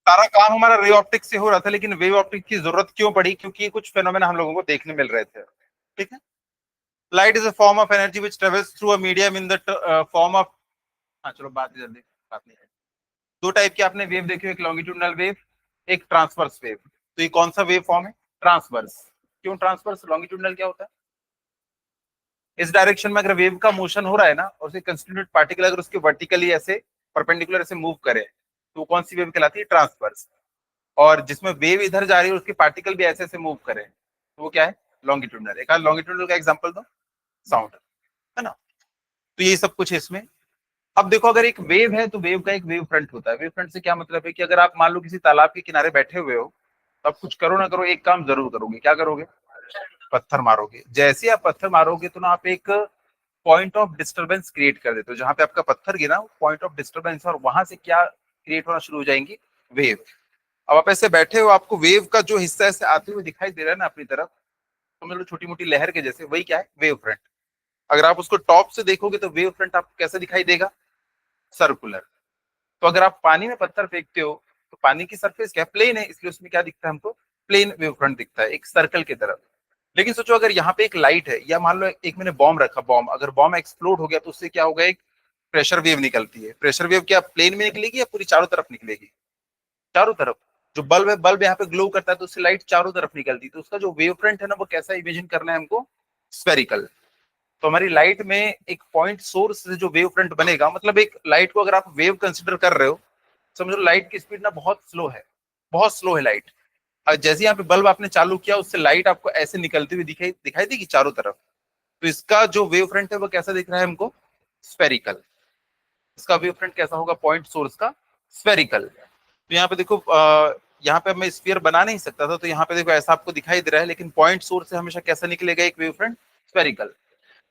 सारा काम हमारा रे ऑप्टिक्स से हो रहा था, लेकिन वेव ऑप्टिक्स की जरूरत क्यों पड़ी? क्योंकि कुछ फेनोमेना हम लोगों को देखने मिल रहे थे। ठीक है। Light is a form of energy which travels through a medium in the form of, हाँ चलो बात जल्दी, बात नहीं है। दो टाइप की आपने वेव देखी हो, एक लॉन्गिट्यूडनल वेव, एक ट्रांसवर्स वेव। तो ये कौन सा वेव फॉर्म है? ट्रांसवर्स। क्यों ट्रांसवर्स? लॉन्गिट्यूडनल क्या होता है? इस डायरेक्शन में अगर वेव का मोशन हो रहा है ना, और उसके कंस्टिट्यूट पार्टिकल अगर उसके वर्टिकली ऐसे परपेंडिकुलर ऐसे मूव करे, तो वो कौन सी वेव कहलाती है? ट्रांसवर्स। और जिसमें वेव इधर जा रही है, उसके पार्टिकल भी ऐसे ऐसे मूव करे, तो वो क्या है? लॉन्गिट्यूडनल। एक लॉन्गिट्यूडनल का एग्जांपल दो। साउंड, है ना? तो ये सब कुछ है इसमें। अब देखो, अगर एक वेव है तो वेव का एक वेव फ्रंट होता है। वेव फ्रंट से क्या मतलब है कि अगर आप मान लो किसी तालाब के किनारे बैठे हुए हो, तो आप कुछ करो ना करो, एक काम जरूर करोगे। क्या करोगे? पत्थर मारोगे। जैसे ही आप पत्थर मारोगे तो ना आप एक पॉइंट ऑफ डिस्टरबेंस क्रिएट कर देते हो। जहां पे आपका पत्थर गिरा, पॉइंट ऑफ डिस्टर्बेंस, और वहां से क्या क्रिएट होना शुरू हो जाएंगी? वेव। अब आप ऐसे बैठे हो, आपको वेव का जो हिस्सा ऐसे आते हुए दिखाई दे रहा है ना अपनी तरफ, समझ लो छोटी मोटी लहर के जैसे, वही क्या है? Wave front. अगर आप उसको टॉप से देखोगे तो वेव फ्रंट आपको कैसा दिखाई देगा? सर्कुलर। तो अगर आप पानी में पत्थर फेंकते हो, तो पानी की सरफेस क्या प्लेन है, इसलिए उसमें क्या दिखता है हमको? प्लेन वेव फ्रंट दिखता है, एक सर्कल की तरफ। लेकिन सोचो अगर यहाँ पे एक लाइट है, या मान लो एक मैंने बॉम्ब रखा, बॉम्ब अगर बॉम्ब एक्सप्लोड हो गया तो उससे क्या होगा? एक प्रेशर वेव निकलती है। प्रेशर वेव क्या प्लेन में निकलेगी या पूरी चारों तरफ निकलेगी? चारों तरफ। जो बल्ब है, बल्ब यहाँ पे ग्लो करता है तो उससे लाइट चारों तरफ निकलती है। तो उसका जो वेव फ्रंट है ना, वो कैसा इमेजिन करना है हमको? स्फेरिकल। तो हमारी लाइट में एक पॉइंट सोर्स से जो वेव फ्रंट बनेगा, मतलब एक लाइट को अगर आप वेव कंसिडर कर रहे हो, समझ लो लाइट की स्पीड ना बहुत स्लो है, बहुत स्लो है लाइट। और जैसे यहाँ पे बल्ब आपने चालू किया, उससे लाइट आपको ऐसे निकलती हुई दिखाई दिखाई देगी चारों तरफ। तो इसका जो वेव फ्रंट है वो कैसा दिख रहा है हमको? स्फेरिकल। इसका वेव फ्रंट कैसा होगा पॉइंट सोर्स का? स्फेरिकल। तो यहाँ पे देखो, यहाँ पे मैं स्फीयर बना नहीं सकता था, तो यहाँ पे देखो ऐसा आपको दिखाई दे रहा है, लेकिन पॉइंट सोर्स से हमेशा कैसा निकलेगा एक वेव फ्रंट? स्फेरिकल।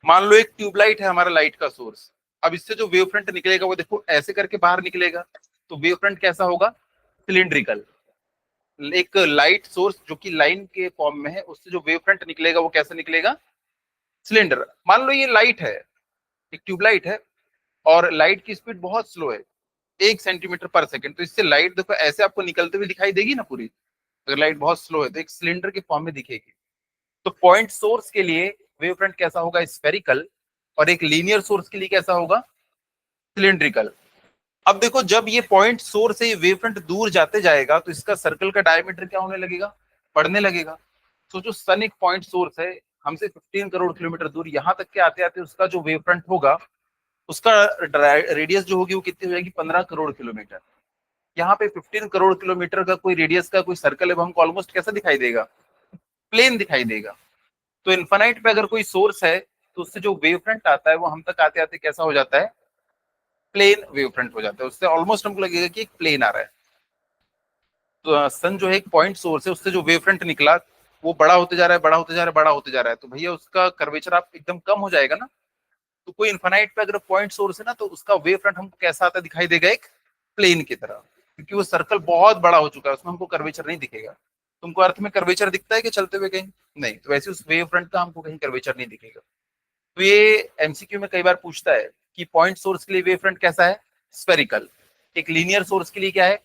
मान लो एक ट्यूबलाइट है हमारा लाइट का सोर्स। अब इससे जो वेव फ्रंट निकलेगा वो देखो ऐसे करके बाहर निकलेगा। तो वेव फ्रंट कैसा होगा? सिलिंड्रिकल। एक लाइट सोर्स जो कि लाइन के फॉर्म में है, उससे जो वेव फ्रंट निकलेगा वो कैसे निकलेगा? सिलेंडर। मान लो ये लाइट है, एक ट्यूबलाइट है, और लाइट की स्पीड बहुत स्लो है, 1 सेंटीमीटर पर सेकंड। तो इससे लाइट देखो ऐसे आपको निकलते हुए दिखाई देगी ना पूरी। अगर लाइट बहुत स्लो है तो एक सिलेंडर के फॉर्म में दिखेगी। तो पॉइंट सोर्स के लिए वेव फ्रंट कैसा होगा? स्फेरिकल। और एक लीनियर सोर्स के लिए कैसा होगा? सिलिंड्रिकल। अब देखो, जब ये पॉइंट सोर्स से ये वेव फ्रंट दूर जाते जाएगा तो इसका सर्कल का डायमीटर क्या होने लगेगा? बढ़ने लगेगा। सोचो सन एक पॉइंट सोर्स है, हमसे 15 करोड़ किलोमीटर दूर, यहां तक के आते आते उसका जो वेव फ्रंट होगा, उसका रेडियस जो होगी वो कितनी हो जाएगी? 15 करोड़ किलोमीटर। यहाँ पे 15 करोड़ किलोमीटर का कोई रेडियस का कोई सर्कल है, वो हमको ऑलमोस्ट कैसा दिखाई देगा? प्लेन दिखाई देगा। तो इन्फानाइट पे अगर कोई सोर्स है, तो उससे जो वेव फ्रंट आता है वो हम तक आते आते कैसा हो जाता है? प्लेन वेव फ्रंट हो जाता है। उससे ऑलमोस्ट हमको लगेगा कि एक प्लेन आ रहा है। तो सन जो है एक पॉइंट सोर्स है, उससे जो वेव फ्रंट निकला, वो बड़ा होते जा रहा है, बड़ा होते जा रहा है, बड़ा होते जा रहा है। तो भैया उसका कर्वेचर आप एकदम कम हो जाएगा ना। तो कोई इन्फानाइट पे अगर पॉइंट सोर्स है ना, तो उसका वेव फ्रंट हमको कैसा आता दिखाई देगा? एक प्लेन की तरह। क्योंकि वो सर्कल बहुत बड़ा हो चुका है, उसमें हमको कर्वेचर नहीं दिखेगा। तुमको अर्थ में कर्वेचर दिखता है कि चलते हुए कहीं? नहीं। तो वैसे उस वेव फ्रंट का हमको कहीं कर्वेचर नहीं दिखेगा। तो ये एमसीक्यू में कई बार पूछता है कि पॉइंट सोर्स के लिए वेव फ्रंट कैसा है? स्फेरिकल। एक लीनियर सोर्स के लिए क्या है?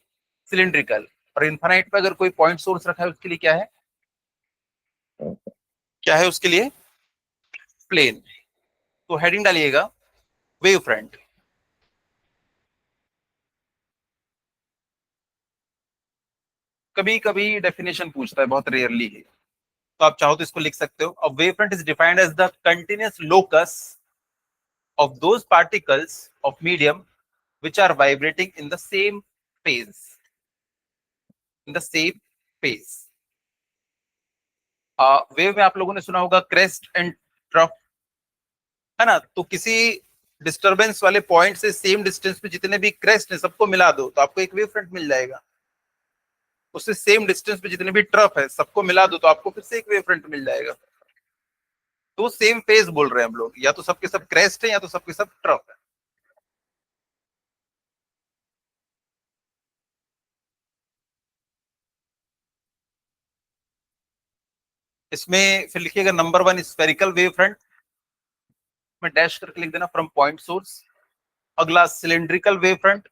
सिलिंड्रिकल। और इन्फानाइट पे अगर कोई पॉइंट सोर्स रखा है उसके लिए क्या है? क्या है उसके लिए? प्लेन। तो हेडिंग डालिएगा वेव फ्रंट। कभी कभी डेफिनेशन पूछता है, बहुत रेयरली है। तो आप चाहो तो इसको लिख सकते हो। A wavefront is defined as the continuous locus of those particles of medium which are vibrating in the same phase, in the same phase। Wave में आप लोगों ने सुना होगा क्रेस्ट एंड ट्रफ, है ना? तो किसी डिस्टरबेंस वाले पॉइंट से सेम डिस्टेंस पे जितने भी क्रेस्ट है सबको मिला दो तो आपको एक वेव फ्रंट मिल जाएगा। उससे सेम डिस्टेंस पे जितने भी ट्रफ है सबको मिला दो तो आपको फिर से एक वेव फ्रंट मिल जाएगा। तो सेम फेज बोल रहे हैं हम लोग, या तो सबके सब क्रेस्ट है या तो सबके सब ट्रफ है। इसमें फिर लिखिएगा नंबर 1 स्फेरिकल वेव फ्रंट, में डैश करके लिख देना फ्रॉम पॉइंट सोर्स। अगला cylindrical wave front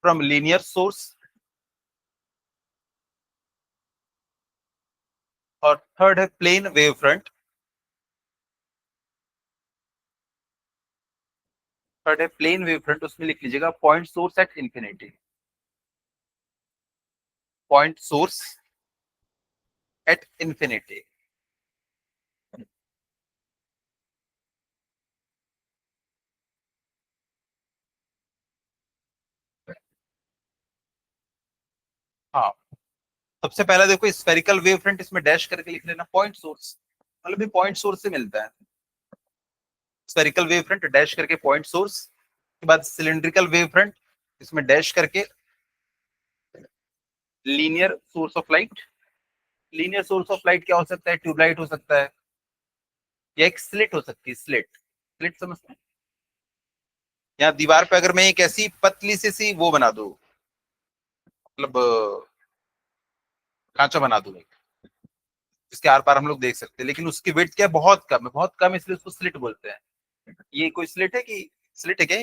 from linear source. और थर्ड है प्लेन वेव फ्रंट। थर्ड है प्लेन वेव फ्रंट, उसमें लिख लीजिएगा point source at infinity. Point source at infinity. हाँ, सबसे पहला देखो स्फेरिकल वेव फ्रंट, इसमें डैश करके लिख लेना पॉइंट सोर्स, मतलब ये पॉइंट सोर्स से मिलता है। स्फेरिकल वेव फ्रंट डैश करके पॉइंट सोर्स, के बाद सिलिंड्रिकल वेव फ्रंट, इसमें डैश करके linear source of light. Linear source of light क्या हो सकता है? ट्यूबलाइट हो सकता है, या एक स्लिट हो सकती है, स्लिट। स्लिट समझते हैं? या दीवार पे अगर मैं एक ऐसी पतली सी वो बना दूं, मतलब खांचा बना दूं एक, जिसके आर पार हम लोग देख सकते हैं, लेकिन उसकी विड्थ क्या है? बहुत कम है, बहुत कम, इसलिए उसको स्लिट बोलते हैं। ये कोई स्लिट है कि स्लिट है क्या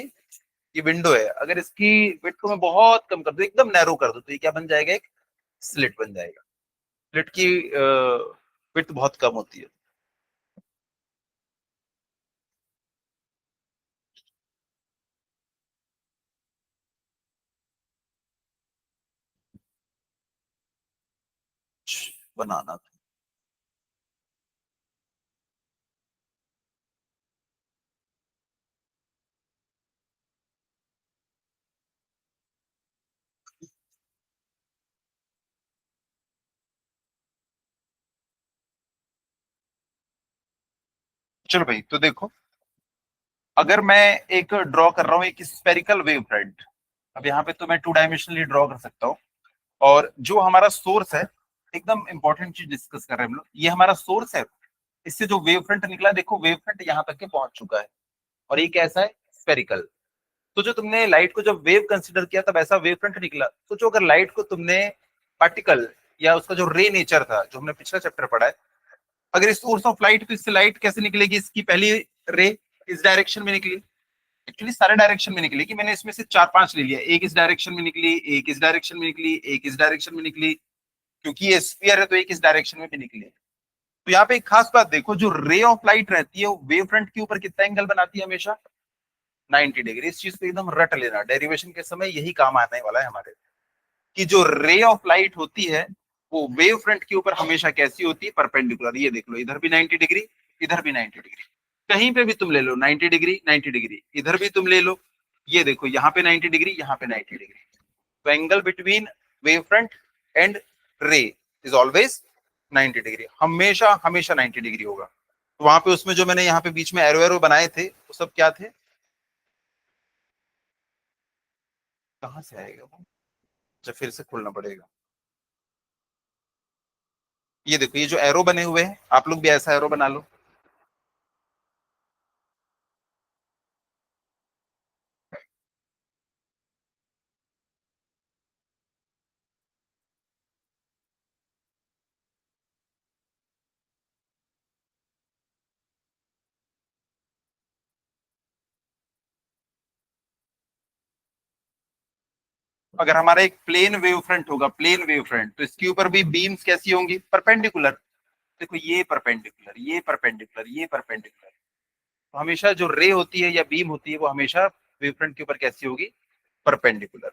ये विंडो है, अगर इसकी विड्थ को मैं बहुत कम कर दूं, एकदम नैरो कर दूं, तो ये क्या बन जाएगा? एक स्लिट बन जाएगा। स्लिट की विड्थ बहुत कम होती है। बनाना था। चलो भाई, तो देखो, अगर मैं एक ड्रॉ कर रहा हूँ एक स्पेरिकल वेव फ्रंट, अब यहाँ पे तो मैं टू डायमेंशनली ड्रॉ कर सकता हूँ, और जो हमारा सोर्स है, एकदम इंपॉर्टेंट चीज डिस्कस कर रहे हैं हम लोग, ये हमारा सोर्स है। इससे जो वेव फ्रंट निकला, देखो वेव फ्रंट यहाँ तक के पहुंच चुका है, और ये कैसा है? स्पेरिकल। तो जो तुमने लाइट को जब वेव कंसिडर किया, तब ऐसा वेव फ्रंट निकला। सोचो अगर लाइट को तुमने पार्टिकल, या उसका जो रे नेचर था, जो हमने पिछला चैप्टर पढ़ा है, अगर इस सोर्स ऑफ लाइट, तो इससे लाइट कैसे निकलेगी? इसकी पहली रे इस डायरेक्शन में निकली, एक्चुअली सारे डायरेक्शन में निकली, कि मैंने इसमें से चार पांच ले लिया, एक इस डायरेक्शन में निकली, एक इस डायरेक्शन में निकली, एक इस डायरेक्शन में निकली, क्योंकि ये स्फीयर है तो एक इस डायरेक्शन में भी निकली। तो यहाँ पे एक खास बात देखो, जो रे ऑफ लाइट रहती है वो वेव फ्रंट के ऊपर कितना एंगल बनाती है? हमेशा 90 डिग्री। इस चीज को एकदम रट लेना, डेरिवेशन के समय यही काम आने वाला है हमारे, कि जो रे ऑफ लाइट होती है वो वेव फ्रंट के ऊपर हमेशा कैसी होती है? परपेंडिकुलर। ये देख लो, इधर भी 90 डिग्री, इधर भी 90 डिग्री, कहीं पे भी तुम ले लो 90 डिग्री, 90 डिग्री, इधर भी तुम ले लो, ये देखो यहाँ पे 90 डिग्री, यहाँ पे 90 डिग्री। तो angle between wave front end रे इज ऑलवेज 90 डिग्री, हमेशा हमेशा 90 डिग्री होगा। तो वहां पे उसमें जो मैंने यहाँ पे बीच में एरो एरो बनाए थे, वो सब क्या थे? कहाँ से आएगा वो? अच्छा, फिर से खोलना पड़ेगा। ये देखो, ये जो एरो बने हुए हैं, आप लोग भी ऐसा एरो बना लो। अगर हमारा एक प्लेन वेव फ्रंट होगा, प्लेन वेव फ्रंट, तो इसके ऊपर भी बीम्स कैसी होंगी? परपेंडिकुलर। देखो, ये परपेंडिकुलर, ये परपेंडिकुलर, ये परपेंडिकुलर। तो हमेशा जो रे होती है या बीम होती है, वो हमेशा वेव फ्रंट के ऊपर कैसी होगी? परपेंडिकुलर।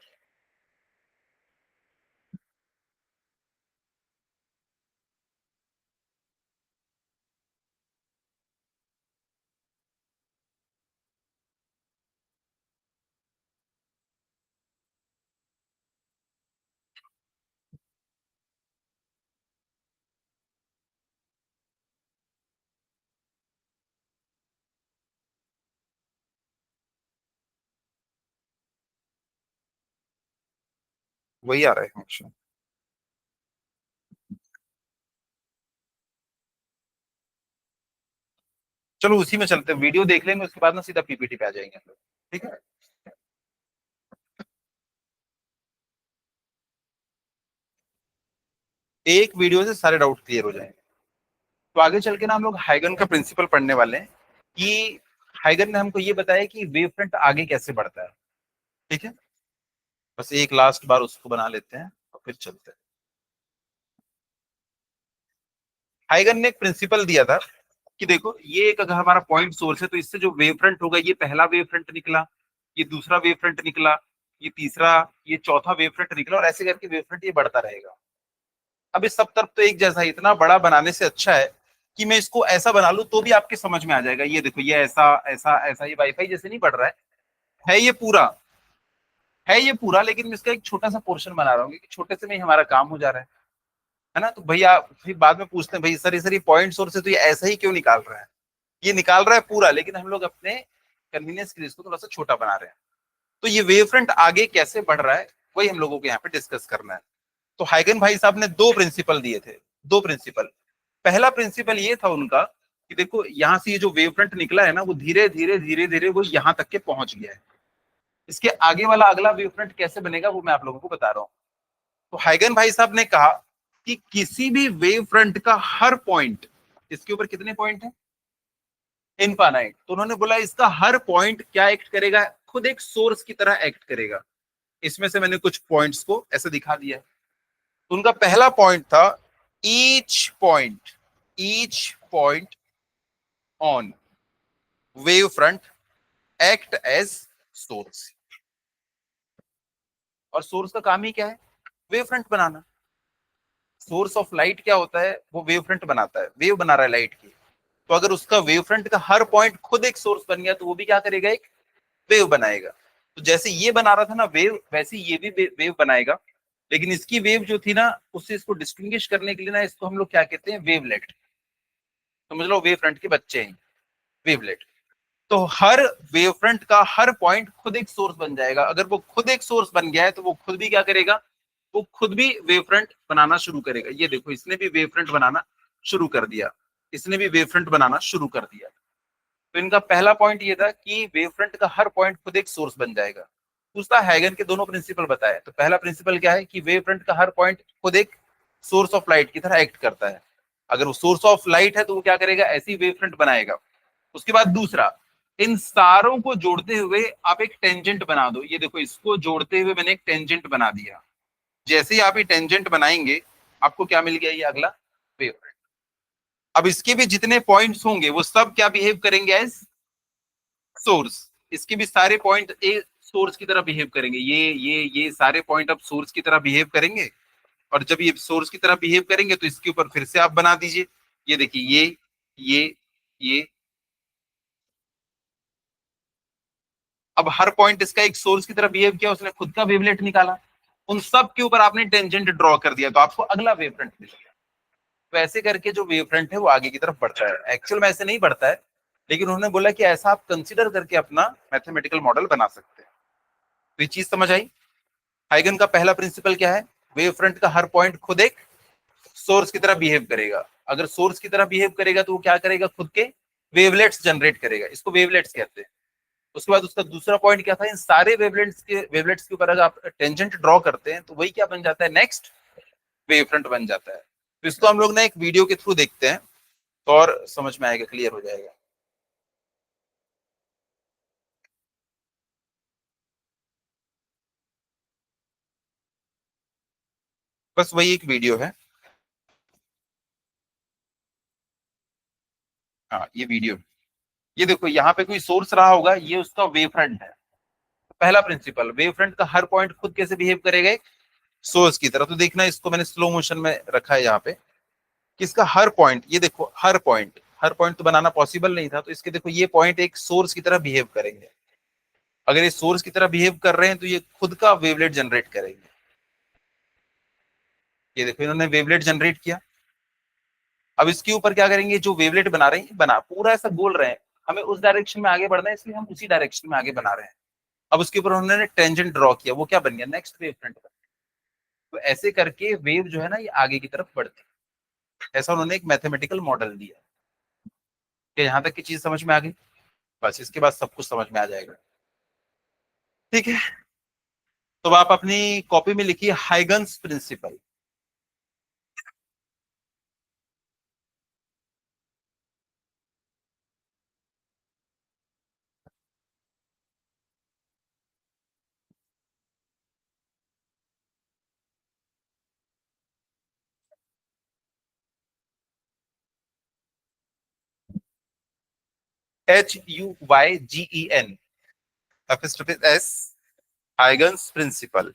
वही आ रहा है हमेशा। चलो उसी में चलते हैं, वीडियो देख लेंगे, उसके बाद ना सीधा पीपीटी पे आ जाएंगे हम लोग। ठीक है। एक वीडियो से सारे डाउट क्लियर हो जाएंगे। तो आगे चल के ना हम लोग हाइगन का प्रिंसिपल पढ़ने वाले हैं, कि हाइगन ने हमको ये बताया कि वेव फ्रंट आगे कैसे बढ़ता है। ठीक है। बस एक लास्ट बार उसको बना लेते हैं और फिर चलते हैं। हाइगन ने एक प्रिंसिपल दिया था कि देखो ये एक अगर हमारा पॉइंट सोर्स है तो इससे जो वेव फ्रंट होगा, ये पहला वेव फ्रंट निकला, ये दूसरा वेव फ्रंट निकला, ये तीसरा, ये चौथा वेव फ्रंट निकला, और ऐसे करके वेव फ्रंट ये बढ़ता रहेगा। अब इस सब तरफ तो एक जैसा है, इतना बड़ा बनाने से अच्छा है कि मैं इसको ऐसा बना लूं तो भी आपके समझ में आ जाएगा। ये देखो, ये ऐसा ऐसा ऐसा, ये वाईफाई जैसे नहीं बढ़ रहा है ये पूरा, है ये पूरा, लेकिन मैं इसका एक छोटा सा पोर्शन बना रहा हूँ क्योंकि छोटे से में ही हमारा काम हो जा रहा है ना। तो भैया फिर बाद में पूछते हैं, भाई सर ये पॉइंट सोर्स है तो ये ऐसा ही क्यों निकाल रहा है? ये निकाल रहा है पूरा, लेकिन हम लोग अपने कन्वीनियंस के लिए इसको थोड़ा सा छोटा बना रहे हैं। तो ये वेव फ्रंट आगे कैसे बढ़ रहा है, वही हम लोगों को यहाँ पे डिस्कस करना है। तो हाइगन भाई साहब ने दो प्रिंसिपल दिए थे, दो प्रिंसिपल। पहला प्रिंसिपल ये था उनका कि देखो यहाँ से ये जो वेव फ्रंट निकला है ना, वो धीरे धीरे धीरे धीरे वो यहाँ तक के पहुंच गया है। इसके आगे वाला अगला वेव फ्रंट कैसे बनेगा वो मैं आप लोगों को बता रहा हूँ। तो हाइगन भाई साहब ने कहा कि किसी भी वेव फ्रंट का हर पॉइंट, इसके ऊपर कितने पॉइंट है? इनफाइनाइट। तो उन्होंने बोला इसका हर पॉइंट क्या एक्ट करेगा, खुद एक सोर्स की तरह एक्ट करेगा। इसमें से मैंने कुछ पॉइंट्स को ऐसे दिखा दिया है। तो उनका पहला पॉइंट था, each point on wavefront act as source. और सोर्स का काम ही क्या है? वेव फ्रंट बनाना। सोर्स ऑफ लाइट क्या होता है? वो वेव फ्रंट बनाता है, वेव बना रहा है लाइट की। तो अगर उसका वेव फ्रंट का हर पॉइंट खुद एक सोर्स बन गया तो वो भी क्या करेगा? एक वेव बनाएगा। तो जैसे ये बना रहा था ना वेव, वैसे ये भी वेव बनाएगा। लेकिन इसकी वेव जो थी ना, उससे इसको डिस्टिंग्विश करने के लिए ना, इसको हम लोग क्या कहते हैं? वेवलेट। समझ लो, वेव फ्रंट के बच्चे हैं वेवलेट। तो हर वेव फ्रंट का हर पॉइंट खुद एक सोर्स बन जाएगा। अगर वो खुद एक सोर्स बन गया है तो वो खुद भी क्या करेगा? वो खुद भी वेव फ्रंट बनाना शुरू करेगा। ये देखो, इसने भी वेव फ्रंट बनाना शुरू कर दिया, इसने भी वेव फ्रंट बनाना शुरू कर दिया। तो इनका पहला पॉइंट ये था कि वेव फ्रंट का हर पॉइंट खुद एक सोर्स बन जाएगा। दूसरा, हैगन के दोनों प्रिंसिपल बताए। तो पहला प्रिंसिपल क्या है कि वेव फ्रंट का हर पॉइंट खुद एक सोर्स ऑफ लाइट की तरह एक्ट करता है। अगर वो सोर्स ऑफ लाइट है तो वो क्या करेगा? ऐसी वेव फ्रंट बनाएगा। उसके बाद दूसरा, इन सारों को जोड़ते हुए आप एक टेंजेंट बना दो। ये देखो, इसको जोड़ते हुए मैंने एक टेंजेंट बना दिया। जैसे ही आप ये टेंजेंट बनाएंगे, आपको क्या मिल गया? ये अगला वेव फ्रंट। अब इसके भी जितने पॉइंट्स होंगे वो सब क्या बिहेव करेंगे? As source. इसके भी सारे पॉइंट ए सोर्स की तरह बिहेव करेंगे। ये सारे पॉइंट अब सोर्स की तरह बिहेव करेंगे। और जब ये सोर्स की तरह बिहेव करेंगे तो इसके ऊपर फिर से आप बना दीजिए। ये देखिए, ये ये अब हर पॉइंट इसका एक सोर्स की तरह बिहेव किया, उसने खुद का वेवलेट निकाला। उन सब के ऊपर आपने टेंजेंट ड्रॉ कर दिया तो आपको अगला वेव फ्रंट मिल गया। तो ऐसे करके जो वेव फ्रंट है वो आगे की तरफ बढ़ता है। एक्चुअल में ऐसे नहीं बढ़ता है, लेकिन उन्होंने बोला कि ऐसा आप कंसिडर करके अपना मैथमेटिकल मॉडल बना सकते हैं। तो ये चीज समझ आई? हाइगन का पहला प्रिंसिपल क्या है? वेव फ्रंट का हर पॉइंट खुद एक सोर्स की तरह बिहेव करेगा। अगर सोर्स की तरह बिहेव करेगा तो वो क्या करेगा? खुद के वेवलेट्स जनरेट करेगा। इसको वेवलेट्स कहते हैं। उसके बाद उसका दूसरा पॉइंट क्या था? इन सारे वेवलेट्स के ऊपर अगर आप टेंजेंट ड्रॉ करते हैं तो वही क्या बन जाता है? नेक्स्ट वेव फ्रंट बन जाता है। तो इसको हम लोग ना एक वीडियो के थ्रू देखते हैं तो और समझ में आएगा, क्लियर हो जाएगा। बस वही एक वीडियो है। हाँ, ये वीडियो। ये देखो, यहाँ पे कोई सोर्स रहा होगा, ये उसका वेव फ्रंट है। पहला प्रिंसिपल, वेव फ्रंट का हर पॉइंट खुद कैसे बिहेव करेगा? एक सोर्स की तरह। तो देखना, इसको मैंने स्लो मोशन में रखा है यहाँ पे कि इसका हर पॉइंट, ये देखो हर पॉइंट तो बनाना पॉसिबल नहीं था, तो इसके देखो ये पॉइंट एक सोर्स की तरह बिहेव करेंगे। अगर ये सोर्स की तरह बिहेव कर रहे हैं तो ये खुद का वेवलेट जनरेट करेंगे। ये देखो, इन्होंने वेवलेट जनरेट किया। अब इसके ऊपर क्या करेंगे? जो वेवलेट बना रहे हैं, बना पूरा ऐसा गोल रहे हैं, हमें उस डायरेक्शन में आगे बढ़ना है, इसलिए हम उसी डायरेक्शन में आगे बना रहे हैं। अब उसके ऊपर उन्होंने टेंजेंट ड्रॉ किया, वो क्या बन गया? नेक्स्ट वेव फ्रंट बन गया। तो ऐसे करके वेव जो है ना, ये आगे की तरफ बढ़ती है। ऐसा उन्होंने एक मैथमेटिकल मॉडल दिया। कि यहाँ तक की चीज समझ में आ गई? बस इसके बाद सब कुछ समझ में आ जाएगा। ठीक है, तो आप अपनी कॉपी में लिखिए Huygens principle. Huygen. Epistrophe S. Huygens principle.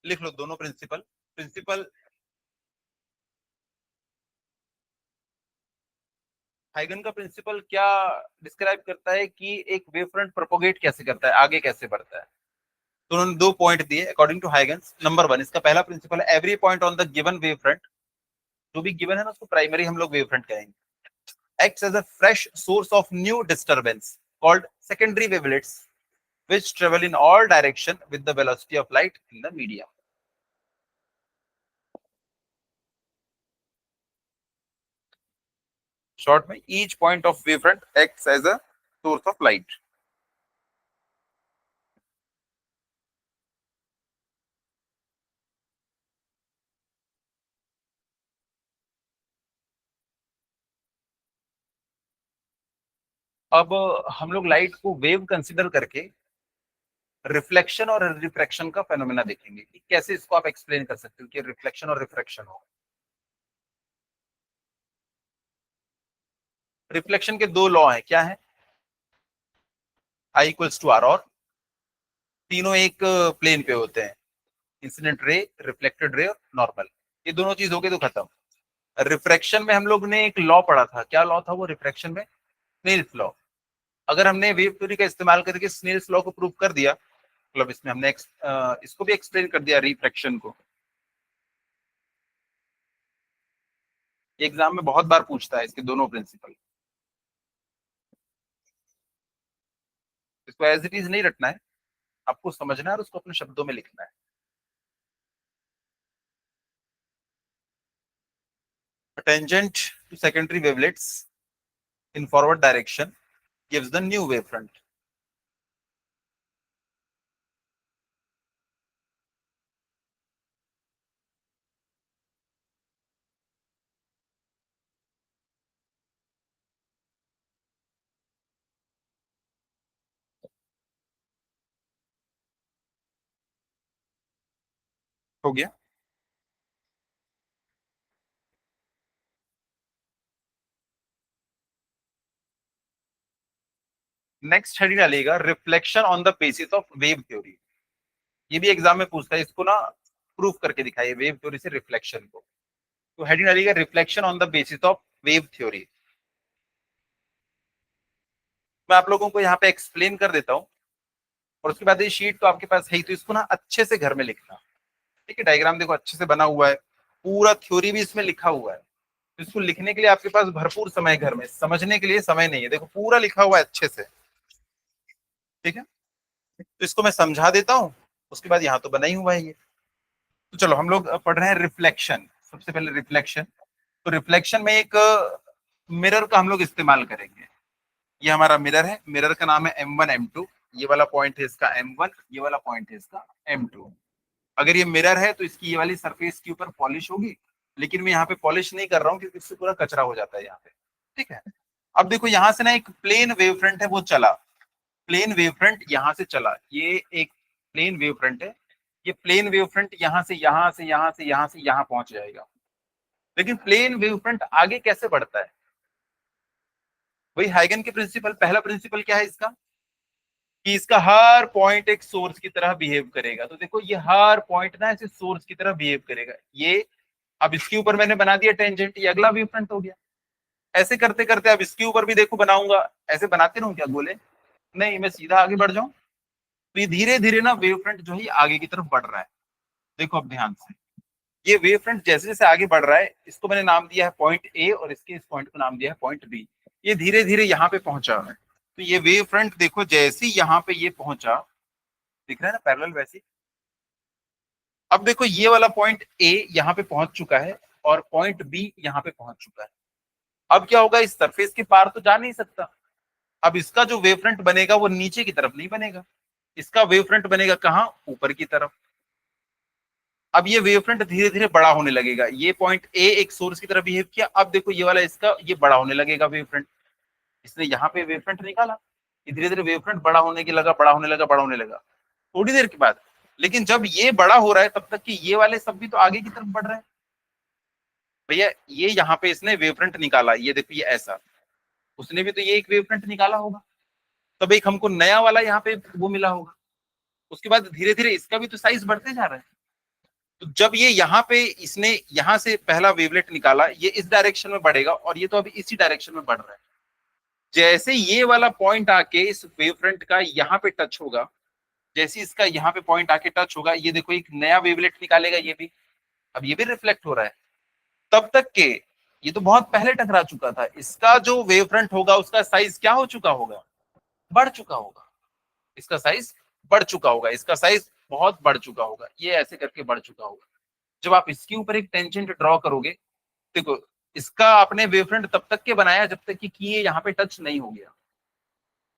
लिख लो दोनों प्रिंसिपल. प्रिंसिपल हाइगन का प्रिंसिपल क्या डिस्क्राइब करता है कि एक वेव फ्रंट प्रोपोगेट कैसे करता है, आगे कैसे बढ़ता है. तो उन्होंने दो पॉइंट दिए according to Huygens. Number one, इसका पहला प्रिंसिपल है every point on the given wavefront, जो भी गिवन है ना उसको प्राइमरी हम लोग वेव फ्रंट कहेंगे, acts as a fresh source of new disturbance called secondary wavelets which travel in all direction with the velocity of light in the medium. Short में each point of wavefront acts as a source of light. अब हम लोग light को wave consider करके reflection और refraction का phenomena देखेंगे कि कैसे इसको आप एक्सप्लेन कर सकते हो कि रिफ्लेक्शन और रिफ्रैक्शन हो. रिफ्लेक्शन के दो लॉ हैं, क्या है? I इक्वल्स टू आर, और तीनों एक प्लेन पे होते हैं, इंसिडेंट रे, रिफ्लेक्टेड रे और नॉर्मल. ये दोनों चीज हो गई तो खत्म. रिफ्रैक्शन में हम लोग ने एक लॉ पढ़ा था, क्या लॉ था वो रिफ्रैक्शन में? Snell's law. अगर हमने वेव थ्योरी का इस्तेमाल करके स्नेल्स लॉ को प्रूव कर दिया, मतलब इसमें हमने इसको भी एक्सप्लेन कर दिया रिफ्रैक्शन को. एग्जाम में बहुत बार पूछता है इसके दोनों प्रिंसिपल. इसको एज इट इज नहीं रटना है, आपको समझना है और उसको अपने शब्दों में लिखना है. Tangent to secondary wavelets in forward direction gives the new wavefront. हो गया. नेक्स्ट हेडिंग डालिएगा reflection on the basis of wave theory. ये भी एग्जाम में पूछता है, इसको ना प्रूफ करके दिखाइए वेव थ्योरी से रिफ्लेक्शन को. तो हेडिंग डालिएगा reflection on the basis of wave theory. मैं आप लोगों को यहाँ पे एक्सप्लेन कर देता हूँ और उसके बाद ये शीट तो आपके पास है ही, तो इसको ना अच्छे से घर में लिखना. ठीक है, डायग्राम देखो अच्छे से बना हुआ है, पूरा थ्योरी भी इसमें लिखा हुआ है. तो इसको लिखने के लिए आपके पास भरपूर समय, घर में समझने के लिए समय नहीं है. देखो पूरा लिखा हुआ है अच्छे से. ठीक है, तो इसको मैं समझा देता हूँ, उसके बाद यहाँ तो बना ही हुआ है ये. तो चलो हम लोग पढ़ रहे हैं रिफ्लेक्शन. सबसे पहले रिफ्लेक्शन. तो रिफ्लेक्शन में एक मिरर का हम लोग इस्तेमाल करेंगे. ये हमारा मिरर है, मिरर का नाम है M1 M2. ये वाला पॉइंट है इसका M1, ये वाला पॉइंट है इसका M2. अगर ये मिरर है तो इसकी ये वाली सरफेस के ऊपर पॉलिश होगी, लेकिन मैं यहाँ पे पॉलिश नहीं कर रहा हूँ क्योंकि इससे पूरा कचरा हो जाता है यहाँ पे. ठीक है, अब देखो यहाँ से ना एक प्लेन वेव फ्रंट है वो चला. प्लेन वेव फ्रंट यहाँ से चला, ये एक प्लेन वेव फ्रंट है. ये प्लेन वेव फ्रंट यहाँ से यहाँ से यहाँ से यहाँ से यहाँ पहुंच जाएगा. लेकिन प्लेन वेव फ्रंट आगे कैसे बढ़ता है? वही हाइगन के प्रिंसिपल. पहला प्रिंसिपल क्या है इसका? कि इसका हर पॉइंट एक सोर्स की तरह बिहेव करेगा. तो देखो ये हर पॉइंट ना ऐसे सोर्स की तरह बिहेव करेगा. ये अब इसके ऊपर मैंने बना दिया टेंजेंट, ये अगला वेव फ्रंट हो गया. ऐसे करते करते अब इसके ऊपर भी देखो बनाऊंगा. ऐसे बनाते रहूं क्या गोले? नहीं, मैं सीधा आगे बढ़ जाऊं. तो ये धीरे धीरे ना वेव फ्रंट जो है आगे की तरफ बढ़ रहा है. देखो अब ध्यान से, ये वेव फ्रंट जैसे जैसे आगे बढ़ रहा है, इसको मैंने नाम दिया है पॉइंट ए और इसके इस पॉइंट को नाम दिया है पॉइंट बी. ये धीरे धीरे यहाँ पे पहुंचा है. तो ये वेव फ्रंट देखो जैसे ही यहाँ पे ये पहुंचा, दिख रहा है ना पैरेलल वैसे. अब देखो ये वाला पॉइंट ए यहाँ पे पहुंच चुका है और पॉइंट बी यहाँ पे पहुंच चुका है. अब क्या होगा, इस सरफेस के पार तो जा नहीं सकता. अब इसका जो वेव फ्रंट बनेगा वो नीचे की तरफ नहीं बनेगा, इसका वेव फ्रंट बनेगा कहाँ? ऊपर की तरफ. अब ये वेवफ्रंट धीरे धीरे बड़ा होने लगेगा, ये पॉइंट ए एक सोर्स की तरफ बिहेव किया, अब देखो ये वाला इसका ये बड़ा होने लगेगा वेवफ्रंट, इसने यहाँ पे वेवफ्रंट निकाला, ये धीरे धीरे वेवफ्रंट बड़ा होने की लगा, बड़ा होने लगा, बड़ा होने लगा थोड़ी देर के बाद। लेकिन जब ये बड़ा हो रहा है तब तक कि ये वाले सब भी तो आगे की तरफ बढ़ रहे हैं भैया। ये यहाँ पे इसने वेवफ्रंट निकाला, ये देखो ये ऐसा, उसने भी तो ये एक वेवफ्रंट निकाला होगा, तब एक हमको नया वाला यहाँ पे वो मिला होगा। उसके बाद धीरे धीरे इसका भी तो साइज बढ़ते जा रहा है। तो जब ये यहाँ पे इसने यहाँ से पहला वेवलेट निकाला, ये इस डायरेक्शन में बढ़ेगा और ये तो अभी इसी डायरेक्शन में बढ़ रहा है। जैसे ये वाला पॉइंट आके इस वेवफ्रंट का यहाँ पे टच होगा, जैसे इसका यहाँ पे पॉइंट आके टच होगा, ये देखो एक नया वेवलेट निकालेगा ये भी, अब ये भी रिफ्लेक्ट हो रहा है। तब तक के ये तो बहुत पहले टकरा चुका था, इसका जो वेवफ्रंट होगा उसका साइज क्या हो चुका होगा, बढ़ चुका होगा, इसका साइज बढ़ चुका होगा, इसका साइज बहुत बढ़ चुका होगा, ये ऐसे करके बढ़ चुका होगा। जब आप इसके ऊपर एक टेंजेंट ड्रॉ करोगे, देखो इसका आपने वेवफ्रंट तब तक के बनाया जब तक कि ये यहाँ पे टच नहीं हो गया,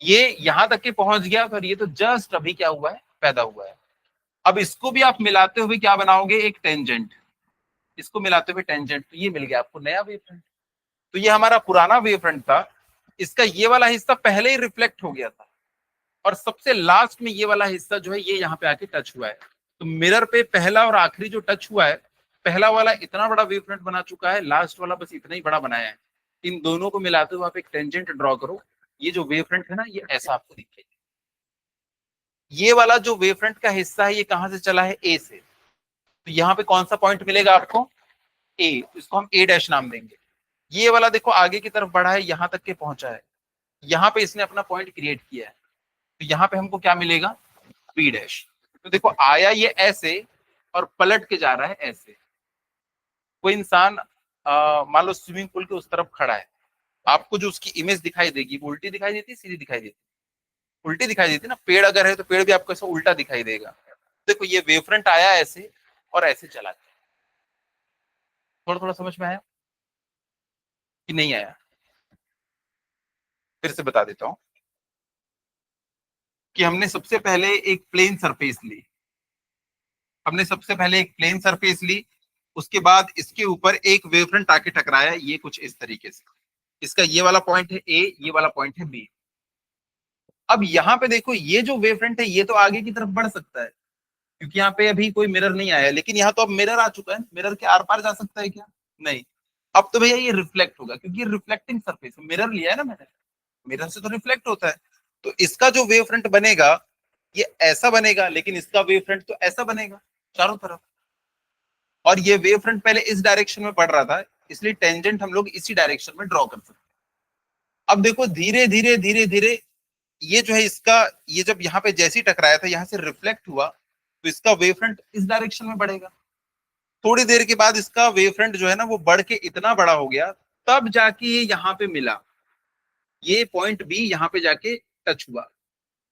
ये यहाँ तक के पहुंच गया, पर ये तो जस्ट अभी क्या हुआ है, पैदा हुआ है। अब इसको भी आप मिलाते हुए क्या बनाओगे, एक टेंजेंट, इसको मिलाते हुए टेंजेंट, तो ये मिल गया आपको नया वेवफ्रंट। तो ये हमारा पुराना वेवफ्रंट था, इसका ये वाला हिस्सा पहले ही रिफ्लेक्ट हो गया था, और सबसे लास्ट में ये वाला हिस्सा जो है ये यहाँ पे आके टच हुआ है। तो मिरर पे पहला और आखिरी जो टच हुआ है, पहला वाला इतना बड़ा वेवफ्रंट बना चुका है, लास्ट वाला बस इतना ही बड़ा बनाया है। इन दोनों को मिलाते हुए आप एक टेंजेंट ड्रॉ करो, ये जो वेवफ्रंट है ना ये ऐसा आपको दिखेगा। ये वाला जो वेवफ्रंट का हिस्सा है ये कहां से चला है, ए से। तो यहाँ पे कौन सा पॉइंट मिलेगा आपको, ए, इसको हम ए डैश नाम देंगे। ये वाला देखो आगे की तरफ बढ़ा है, यहां तक के पहुंचा है, यहाँ पे इसने अपना पॉइंट क्रिएट किया है, तो यहाँ पे हमको क्या मिलेगा, बी डैश। तो देखो आया ये ऐसे और पलट के जा रहा है ऐसे। कोई इंसान मान लो स्विमिंग पूल के उस तरफ खड़ा है, आपको जो उसकी इमेज दिखाई देगी वो उल्टी दिखाई देती है, सीधी दिखाई देती है, उल्टी दिखाई देती है ना। पेड़ अगर है तो पेड़ भी आपको ऐसा उल्टा दिखाई देगा। देखो ये वेवफ्रंट आया ऐसे और ऐसे चला गया। थोड़ा थोड़ा समझ में आया कि नहीं आया, फिर से बता देता हूँ कि हमने सबसे पहले एक प्लेन सरफेस ली, हमने सबसे पहले एक प्लेन सरफेस ली, उसके बाद इसके ऊपर एक वेवफ्रंट आके टकराया, ये कुछ इस तरीके से। इसका ये वाला पॉइंट है ए, ये वाला पॉइंट है बी। अब यहाँ पे देखो ये जो वेवफ्रंट है ये तो आगे की तरफ बढ़ सकता है, क्योंकि यहाँ पे अभी कोई मिरर नहीं आया, लेकिन यहाँ तो अब मिरर आ चुका है, मिरर के आर पार जा सकता है क्या, नहीं। अब तो भैया ये रिफ्लेक्ट होगा, क्योंकि ये रिफ्लेक्टिंग सरफेस, मिरर लिया है ना मैंने, मिरर से तो रिफ्लेक्ट होता है। तो इसका जो वेव फ्रंट बनेगा ये ऐसा बनेगा, लेकिन इसका वेव फ्रंट तो ऐसा बनेगा चारों तरफ। और ये वेव फ्रंट पहले इस डायरेक्शन में बढ़ रहा था, इसलिए टेंजेंट हम लोग इसी डायरेक्शन में ड्रॉ कर सकते हैं। अब देखो धीरे धीरे धीरे धीरे ये जो है इसका, ये जब यहाँ पे जैसे ही टकराया था यहाँ से रिफ्लेक्ट हुआ, तो इसका वेव फ्रंट इस डायरेक्शन में बढ़ेगा। थोड़ी देर के बाद इसका वेव फ्रंट जो है ना वो बढ़ के इतना बड़ा हो गया, तब जाके ये यहाँ पे मिला, ये पॉइंट बी यहाँ पे जाके टच हुआ।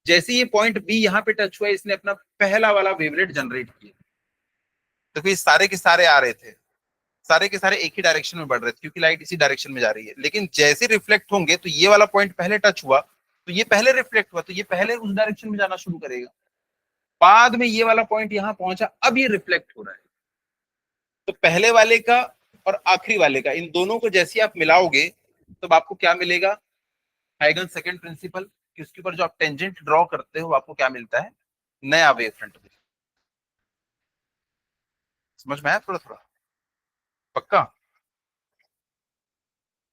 जैसे ये पॉइंट बी यहाँ पे टच हुआ, इसने अपना पहला वाला वेवलेट जनरेट किया। तो फिर सारे के सारे आ रहे थे, सारे के सारे एक ही डायरेक्शन में बढ़ रहे थे, क्योंकि लाइट इसी डायरेक्शन में जा रही है। लेकिन जैसे रिफ्लेक्ट होंगे तो ये वाला पॉइंट पहले टच हुआ, तो ये पहले रिफ्लेक्ट हुआ, तो ये पहले उस डायरेक्शन में जाना शुरू करेगा। बाद में ये वाला पॉइंट यहाँ पहुंचा, अब ये रिफ्लेक्ट हो रहा है। तो पहले वाले का और आखिरी वाले का, इन दोनों को जैसे आप मिलाओगे तो आपको क्या मिलेगा, हाइगन सेकंड प्रिंसिपल, कि उसके ऊपर जो आप टेंजेंट ड्रॉ करते हो आपको क्या मिलता है, नया वेव फ्रंट। समझ में आया थोड़ा थोड़ा, पक्का।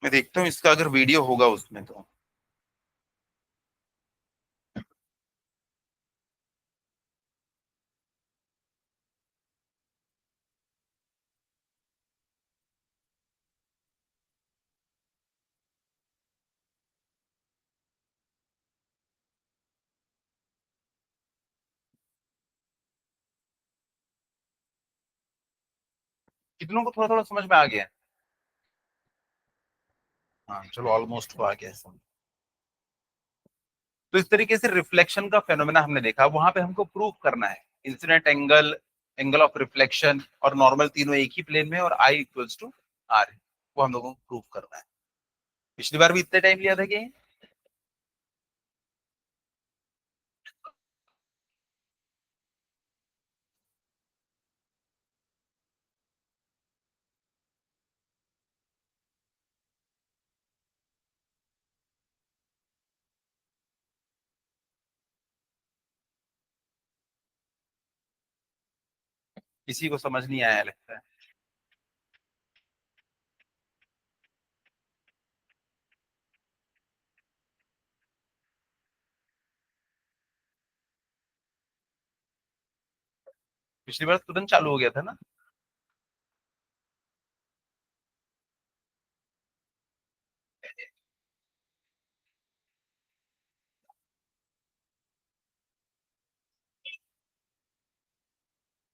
मैं देखता हूँ इसका अगर वीडियो होगा उसमें तो। कितनों को थोड़ा थोड़ा समझ में आ गया है? हाँ चलो ऑलमोस्ट हो आ गया है समझ। तो इस तरीके से रिफ्लेक्शन का फेनोमेना हमने देखा, वहां पे हमको प्रूव करना है incident angle, angle of reflection और नॉर्मल तीनों एक ही प्लेन में और आई इक्वल्स टू आर, वो हम लोगों को प्रूव करना है। पिछली बार भी इतने टाइम लिया था कि किसी को समझ नहीं आया लगता है। पिछली बार तुरंत चालू हो गया था ना।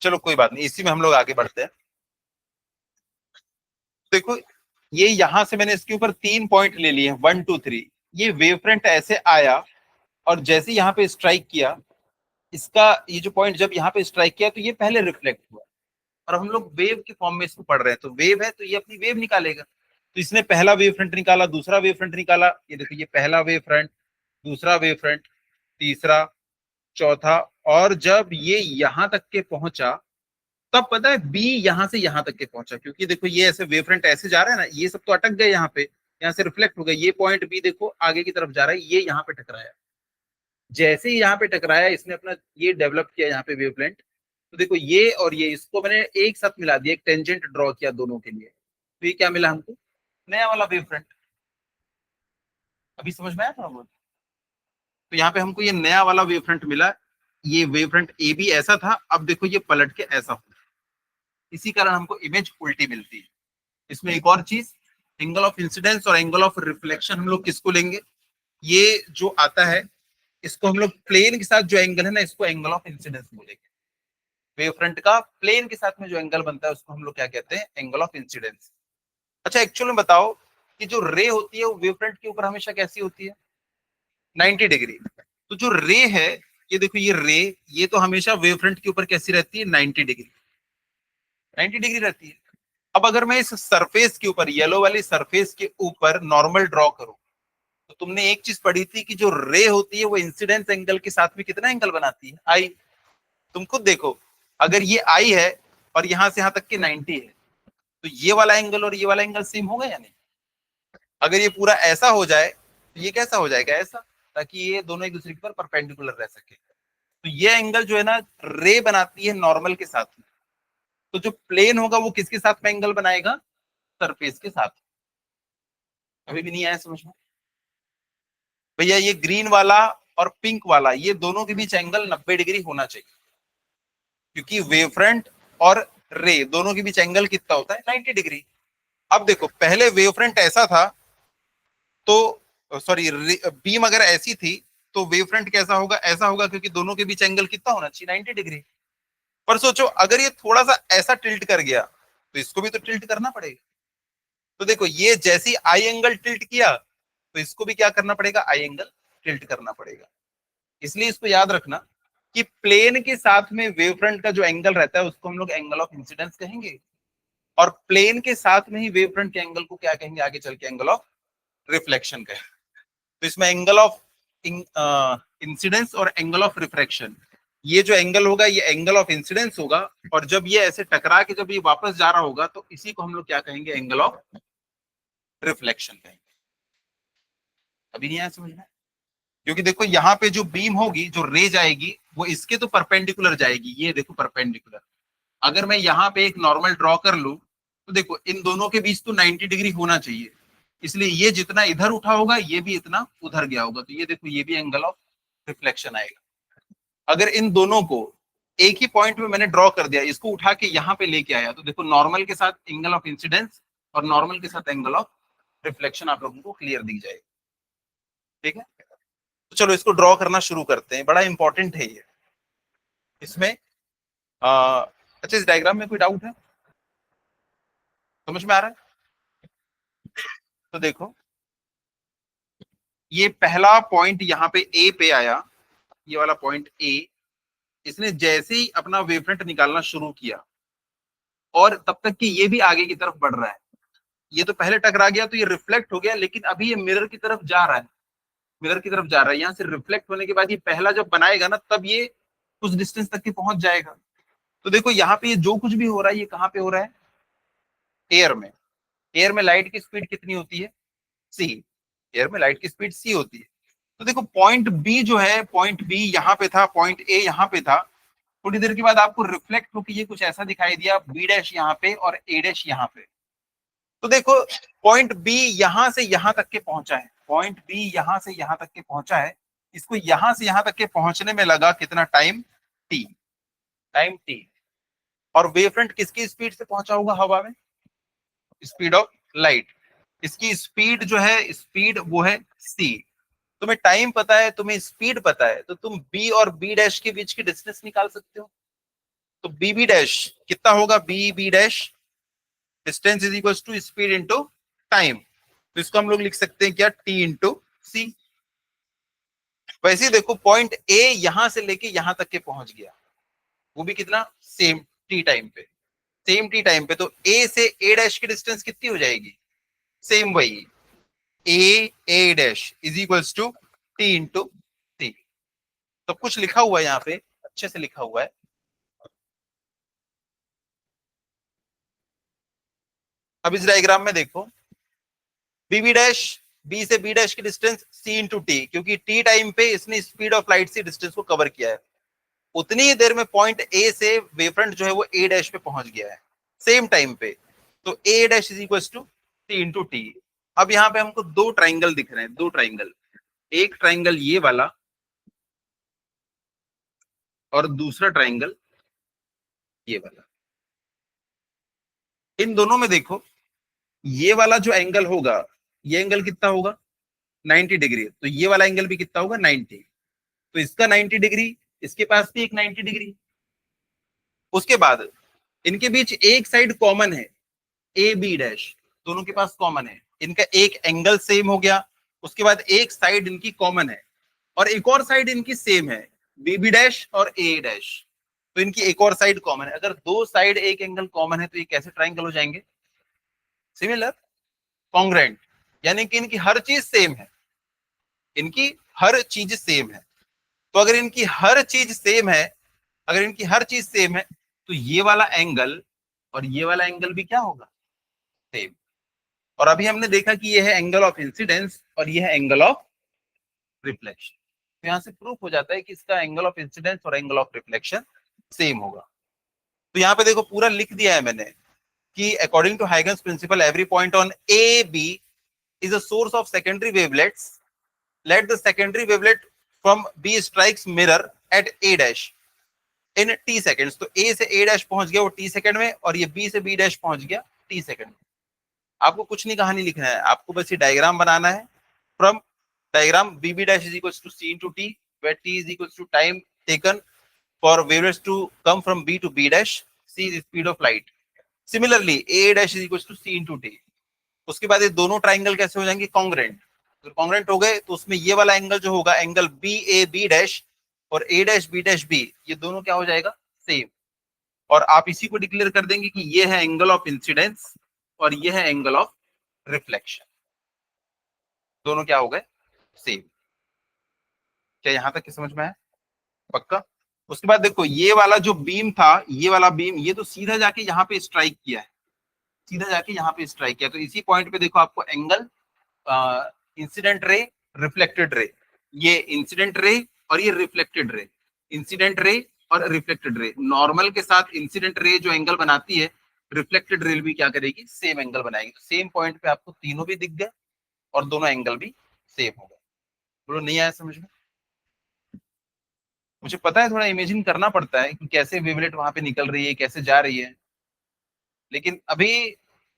चलो कोई बात नहीं, इसी में हम लोग आगे बढ़ते हैं। देखो, ये यहां से मैंने इसके ऊपर 3 पॉइंट ले लिए, 1 2 3। ये वेव फ्रंट ऐसे आया, और जैसे यहाँ पे स्ट्राइक किया, इसका ये जो पॉइंट जब यहाँ पे स्ट्राइक किया तो ये पहले रिफ्लेक्ट हुआ, और हम लोग वेव के फॉर्म में इसको पढ़ रहे हैं, तो वेव है तो ये अपनी वेव निकालेगा। तो इसने पहला वेव फ्रंट निकाला, दूसरा वेव फ्रंट निकाला, ये देखो ये पहला वेव फ्रंट, दूसरा वेव फ्रंट, तीसरा, चौथा, और जब ये यहां तक के पहुंचा, तब पता है बी यहां से यहां तक के पहुंचा, क्योंकि देखो ये ऐसे वेव फ्रंट ऐसे जा रहा है ना, ये सब तो अटक गए यहाँ पे, यहाँ से रिफ्लेक्ट हो गए, ये पॉइंट बी देखो आगे की तरफ जा रहा है, ये यहाँ पे टकराया। जैसे ही यहाँ पे टकराया, इसने अपना ये डेवलप किया यहाँ पे वेवलेंथ। तो देखो ये और ये, इसको मैंने एक साथ मिला दिया, एक टेंजेंट ड्रॉ किया दोनों के लिए, तो ये क्या मिला हमको, नया वाला वेव फ्रंट। अभी समझ में आया थोड़ा बहुत। तो यहाँ पे हमको ये नया वाला वेव फ्रंट मिला। ये वेव फ्रंट ए भी ऐसा था, अब देखो ये पलट के ऐसा हो, इसी कारण हमको इमेज उल्टी मिलती है। इसमें एक और चीज, एंगल ऑफ इंसिडेंस और एंगल ऑफ रिफ्लेक्शन हम लोग किसको लेंगे, ये जो आता है, इसको हम लोग प्लेन के साथ जो एंगल है ना, इसको एंगल ऑफ इंसिडेंस बोलेंगे। वेव फ्रंट का प्लेन के साथ में जो एंगल बनता है उसको हम लोग क्या कहते हैं, एंगल ऑफ इंसिडेंस। अच्छा एक्चुअल में बताओ कि जो रे होती है वो वेव फ्रंट के ऊपर हमेशा कैसी होती है, 90 डिग्री। तो जो रे है, ये देखो ये रे, ये तो हमेशा वेव फ्रंट के ऊपर कैसी रहती है, 90 डिग्री, 90 डिग्री रहती है। अब अगर मैं इस सरफेस के ऊपर, येलो वाली सरफेस के ऊपर नॉर्मल ड्रॉ करूं, तो तुमने एक चीज पढ़ी थी कि जो रे होती है वो इंसिडेंस एंगल के साथ में कितना एंगल बनाती है, आई। तुम खुद देखो, अगर ये आई है और यहां से यहां तक के 90 है, तो ये वाला एंगल और ये वाला एंगल सेम होगा या नहीं। अगर ये पूरा ऐसा हो जाए तो ये कैसा हो जाएगा, ऐसा, ताकि ये दोनों एक दूसरे के ऊपर परपेंडिकुलर रह सके। तो ये एंगल जो है ना, रे बनाती है नॉर्मल के साथ में। तो जो प्लेन होगा वो किसके साथ में एंगल बनाएगा, सरफेस के साथ। अभी भी नहीं आया समझ में भैया, ये ग्रीन वाला और पिंक वाला, ये दोनों के बीच एंगल 90 डिग्री होना चाहिए, क्योंकि वेव फ्रंट और रे दोनों के बीच एंगल कितना होता है, 90 डिग्री। अब देखो, पहले वेव फ्रंट ऐसा था, तो सॉरी, बीम अगर ऐसी थी, तो वेव फ्रंट कैसा होगा, ऐसा होगा, क्योंकि दोनों के बीच एंगल कितना होना चाहिए, 90 डिग्री। पर सोचो अगर ये थोड़ा सा ऐसा टिल्ट कर गया, तो इसको भी तो टिल्ट करना पड़ेगा। तो देखो ये जैसी आई एंगल टिल्ट किया, तो इसको भी क्या करना पड़ेगा, आई एंगल टिल्ट करना पड़ेगा। इसलिए इसको याद रखना कि प्लेन के साथ में वेव फ्रंट का जो एंगल रहता है उसको हम लोग एंगल ऑफ इंसिडेंस कहेंगे, और प्लेन के साथ में ही वेव फ्रंट के एंगल को क्या कहेंगे आगे चल के, एंगल ऑफ रिफ्लेक्शन कहेंगे। तो इसमें एंगल ऑफ इंसिडेंस और एंगल ऑफ रिफ्रैक्शन, ये जो एंगल होगा ये एंगल ऑफ इंसिडेंस होगा, और जब ये ऐसे टकरा के जब ये वापस जा रहा होगा, तो इसी को हम लोग क्या कहेंगे, एंगल ऑफ रिफ्लेक्शन कहेंगे। अभी नहीं आया समझ में, क्योंकि देखो यहाँ पे जो बीम होगी, जो रे जाएगी, वो इसके तो परपेंडिकुलर जाएगी, ये देखो परपेंडिकुलर। अगर मैं यहाँ पे एक नॉर्मल ड्रॉ कर लूं, तो देखो इन दोनों के बीच तो 90 डिग्री होना चाहिए, इसलिए ये जितना इधर उठा होगा ये भी इतना उधर गया होगा, तो ये देखो ये भी एंगल ऑफ रिफ्लेक्शन आएगा। अगर इन दोनों को एक ही पॉइंट में मैंने ड्रॉ कर दिया, इसको उठा के यहाँ पे लेके आया, तो देखो नॉर्मल के साथ एंगल ऑफ इंसिडेंस और नॉर्मल के साथ एंगल ऑफ रिफ्लेक्शन आप लोगों को क्लियर दी जाएगी। ठीक है, तो चलो इसको ड्रॉ करना शुरू करते हैं, बड़ा इंपॉर्टेंट है ये। इसमें अच्छा, इस डायग्राम में कोई डाउट है, समझ में आ रहा है। तो देखो ये पहला पॉइंट यहाँ पे ए पे आया, ये वाला पॉइंट ए, इसने जैसे ही अपना वेवफ्रंट निकालना शुरू किया, और तब तक कि ये भी आगे की तरफ बढ़ रहा है। ये तो पहले टकरा गया तो ये रिफ्लेक्ट हो गया, लेकिन अभी ये मिरर की तरफ जा रहा है, मिरर की तरफ जा रहा है। यहाँ से रिफ्लेक्ट होने के बाद ये पहला जब बनाएगा ना, तब ये कुछ डिस्टेंस तक के पहुंच जाएगा। तो देखो यहाँ पे ये जो कुछ भी हो रहा है, ये कहाँ पे हो रहा है, एयर में। एयर में लाइट की स्पीड कितनी होती है, सी। एयर में लाइट की स्पीड सी होती है। तो देखो पॉइंट बी जो है, पॉइंट बी यहाँ पे था, पॉइंट ए यहाँ पे था, थोड़ी देर के बाद आपको रिफ्लेक्ट होकर ये कुछ ऐसा दिखाई दिया, बी डैश यहाँ पे और ए डैश यहाँ पे। तो देखो पॉइंट बी यहां से यहां तक के पहुंचा है, पॉइंट बी यहां से यहां तक के पहुंचा है, इसको यहां से यहां तक के पहुंचने में लगा कितना टाइम, टी, टाइम टी। और वेवफ्रंट किसकी स्पीड से पहुंचा होगा हवा में, स्पीड ऑफ लाइट। इसकी स्पीड जो है, स्पीड वो है सी। तुम्हें टाइम पता है, तुम्हें स्पीड पता है, तो तुम बी और बी डैश के बीच की डिस्टेंस निकाल सकते हो। तो बी बी डैश कितना होगा, B B dash distance is equal to speed into time. तो इसको हम लोग लिख सकते हैं क्या, टी इंटू सी। वैसे ही देखो पॉइंट ए यहां से लेके यहां तक के पहुंच गया, वो भी कितना, सेम टी टाइम पे, सेम टी टाइम पे। तो ए से ए डैश की डिस्टेंस कितनी हो जाएगी, सेम वही, A A dash is equals to T into T. सब कुछ लिखा हुआ है यहाँ पे, अच्छे से लिखा हुआ है। अब इस डायग्राम में देखो, बी बी डैश, बी से बी डैश की डिस्टेंस सी इंटू टी, क्योंकि टी टाइम पे इसने स्पीड ऑफ लाइट से डिस्टेंस को कवर किया है। उतनी ही देर में पॉइंट ए से वेवफ्रंट जो है वो ए डैश पे पहुंच गया है, सेम टाइम पे। तो A dash is equal to T into T. अब यहाँ पे हमको दो ट्राइंगल दिख रहे हैं, दो ट्राइंगल, एक ट्राइंगल ये वाला और दूसरा ट्राइंगल ये वाला। इन दोनों में देखो, ये वाला जो एंगल होगा, ये एंगल कितना होगा, 90 डिग्री। तो ये वाला एंगल भी कितना होगा, 90। तो इसका 90 डिग्री, इसके पास भी एक 90 डिग्री। उसके बाद इनके बीच एक साइड कॉमन है, ए बी डैश, दोनों के पास कॉमन है, इनका एक एंगल सेम हो गया। उसके बाद एक साइड इनकी कॉमन है और एक और साइड इनकी सेम है, बी बी डैश और ए डैश। तो इनकी एक और साइड कॉमन है। अगर दो साइड एक एंगल कॉमन है तो ये कैसे ट्राइंगल हो जाएंगे, सिमिलर, कॉन्ग्रेंट, यानी कि इनकी हर चीज सेम है, इनकी हर चीज सेम है। तो अगर इनकी हर चीज सेम है, अगर इनकी हर चीज सेम है, तो ये वाला एंगल और ये वाला एंगल भी क्या होगा, सेम। और अभी हमने देखा कि ये है एंगल ऑफ इंसिडेंस और ये है एंगल ऑफ रिफ्लेक्शन। तो यहां से प्रूफ हो जाता है कि इसका एंगल ऑफ इंसिडेंस और एंगल ऑफ रिफ्लेक्शन सेम होगा। तो यहाँ पे देखो पूरा लिख दिया है मैंने कि according to Huygens principle every point on A B is a source of secondary wavelets. Let the secondary wavelet from B strikes mirror at A dash in t seconds. तो A से A dash पहुंच गया वो t second में, और ये B से B dash पहुंच गया t सेकंड में। आपको कुछ नहीं कहानी लिखना है, आपको बस ये डायग्राम बनाना है। From diagram B B dash is equals to C into T, where T is equals to time taken for wavelets to come from B to B dash, C is speed of light. Similarly A dash is equals to C into T. उसके बाद ये दोनों triangle कैसे हो जाएंगे, congruent. तो congruent हो गए तो उसमें ये वाला एंगल जो होगा, angle B A B dash और A dash B dash B, ये दोनों क्या हो जाएगा, सेम। और आप इसी को डिक्लेयर कर देंगे कि ये है एंगल ऑफ इंसिडेंस और ये है एंगल ऑफ रिफ्लेक्शन, दोनों क्या हो गए, सेम। क्या यहां तक की समझ में आया, पक्का। उसके बाद देखो ये वाला जो बीम था, ये वाला बीम, ये तो सीधा जाके यहाँ पे स्ट्राइक किया है, सीधा जाके यहाँ पे स्ट्राइक किया। तो इसी पॉइंट पे देखो आपको angle, incident ray, reflected ray, ये इंसिडेंट रे और ये रिफ्लेक्टेड रे, इंसिडेंट रे और रिफ्लेक्टेड रे। नॉर्मल के साथ इंसिडेंट रे जो एंगल बनाती है, रिफ्लेक्टेड रे भी क्या करेगी, सेम एंगल बनाएगी। तो सेम पॉइंट पे आपको तीनों भी दिख गए और दोनों एंगल भी सेम हो गए। बोलो नहीं आया समझ में। मुझे पता है थोड़ा इमेजिन करना पड़ता है कि कैसे वेवलेट वहां पे निकल रही है, कैसे जा रही है, लेकिन अभी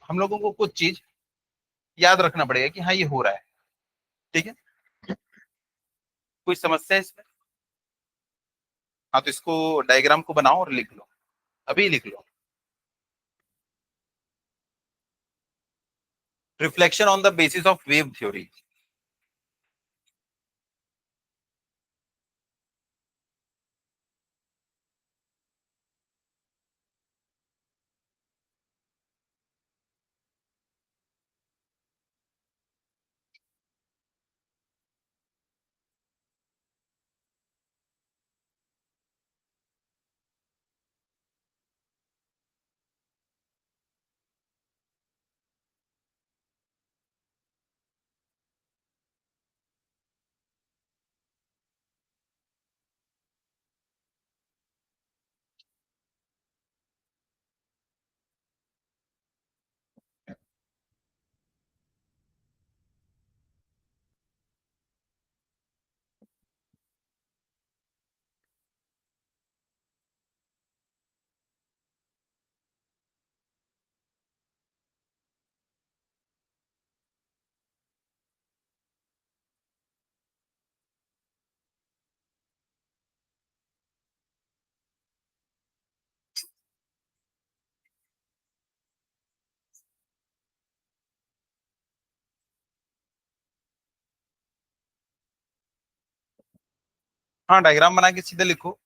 हम लोगों को कुछ चीज याद रखना पड़ेगा कि हाँ ये हो रहा है, ठीक है। कोई समस्या है इसमें, हाँ तो इसको डायग्राम को बनाओ और लिख लो, अभी लिख लो। Reflection on the basis of wave theory. हाँ, डायग्राम बना के सीधे लिखो।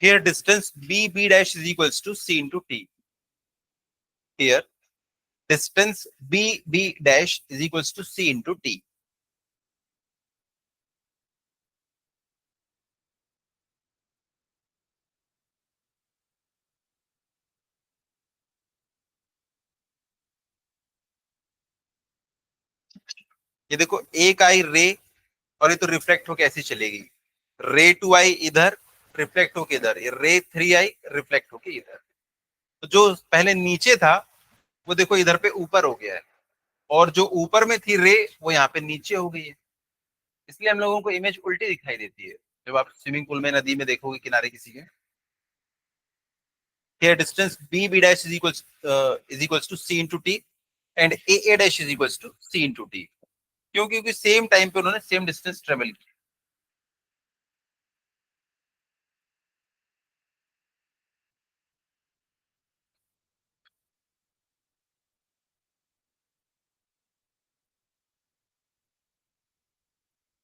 Here distance b dash is equals to c into t. Here distance b dash is equals to c into t. ये देखो, एक आई रे और ये तो रिफ्लेक्ट होके ऐसी चलेगी। रे 2 आई इधर, रिफ्लेक्ट होके इधर। ये रे 3 आई रिफ्लेक्ट होके इधर। तो जो पहले नीचे था वो देखो इधर पे ऊपर हो गया है, और जो ऊपर में थी रे वो यहाँ पे नीचे हो गई है। इसलिए हम लोगों को इमेज उल्टी दिखाई देती है जब आप स्विमिंग पूल में, नदी में देखोगे किनारे किसी के। Here distance b dash is equals to c into t and a dash is equals to c into t. क्यों? क्योंकि सेम टाइम पे उन्होंने सेम डिस्टेंस ट्रेवल किया।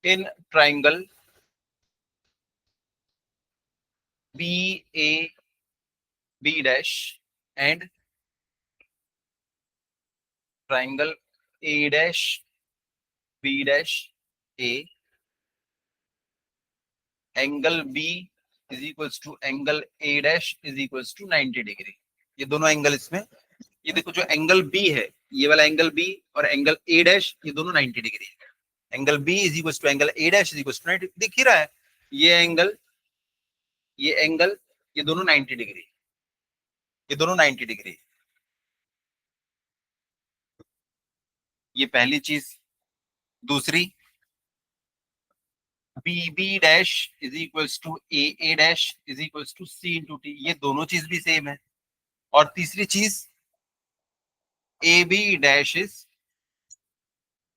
In triangle B A B dash and triangle A dash B dash A, angle B is equals to angle A dash is equals to 90 degree. ये दोनों angle इसमें, ये देखो जो angle B है, ये वाला एंगल बी और एंगल ए डैश, ये दोनों 90 डिग्री है। Angle B is equals to angle A dash is equals to 90, दिख ही रहा है। ये एंगल, ये एंगल, ये दोनों 90 डिग्री, ये दोनों 90 डिग्री। ये पहली चीज। दूसरी, B B dash is equals to A dash is equals to C into T, ये दोनों चीज भी सेम है। और तीसरी चीज, A B dash is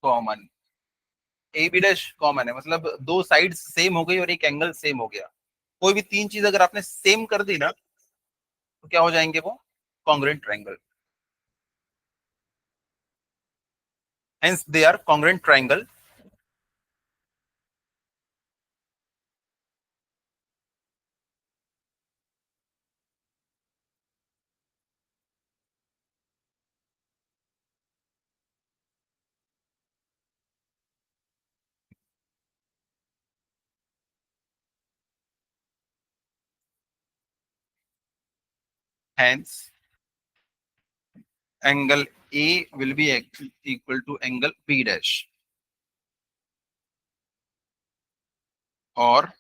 common. A B dash common है, मतलब दो साइड सेम हो गई और एक एंगल सेम हो गया। कोई भी तीन चीज अगर आपने सेम कर दी ना, तो क्या हो जाएंगे वो? Congruent triangle. Hence they are congruent triangle. Hence, angle A will be equal to angle B dash, or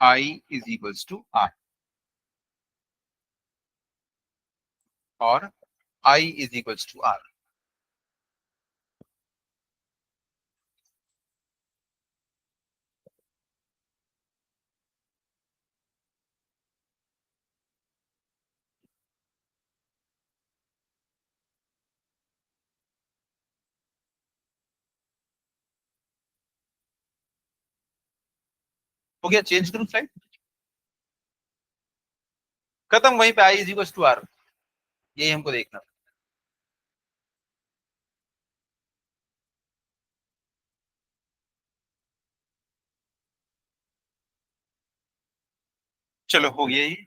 I is equals to R, or I is equals to R. हो गया? चेंज करूं स्लाइड? खत्म, वहीं पे I is equals to R, यही हमको देखना। चलो हो गया ये।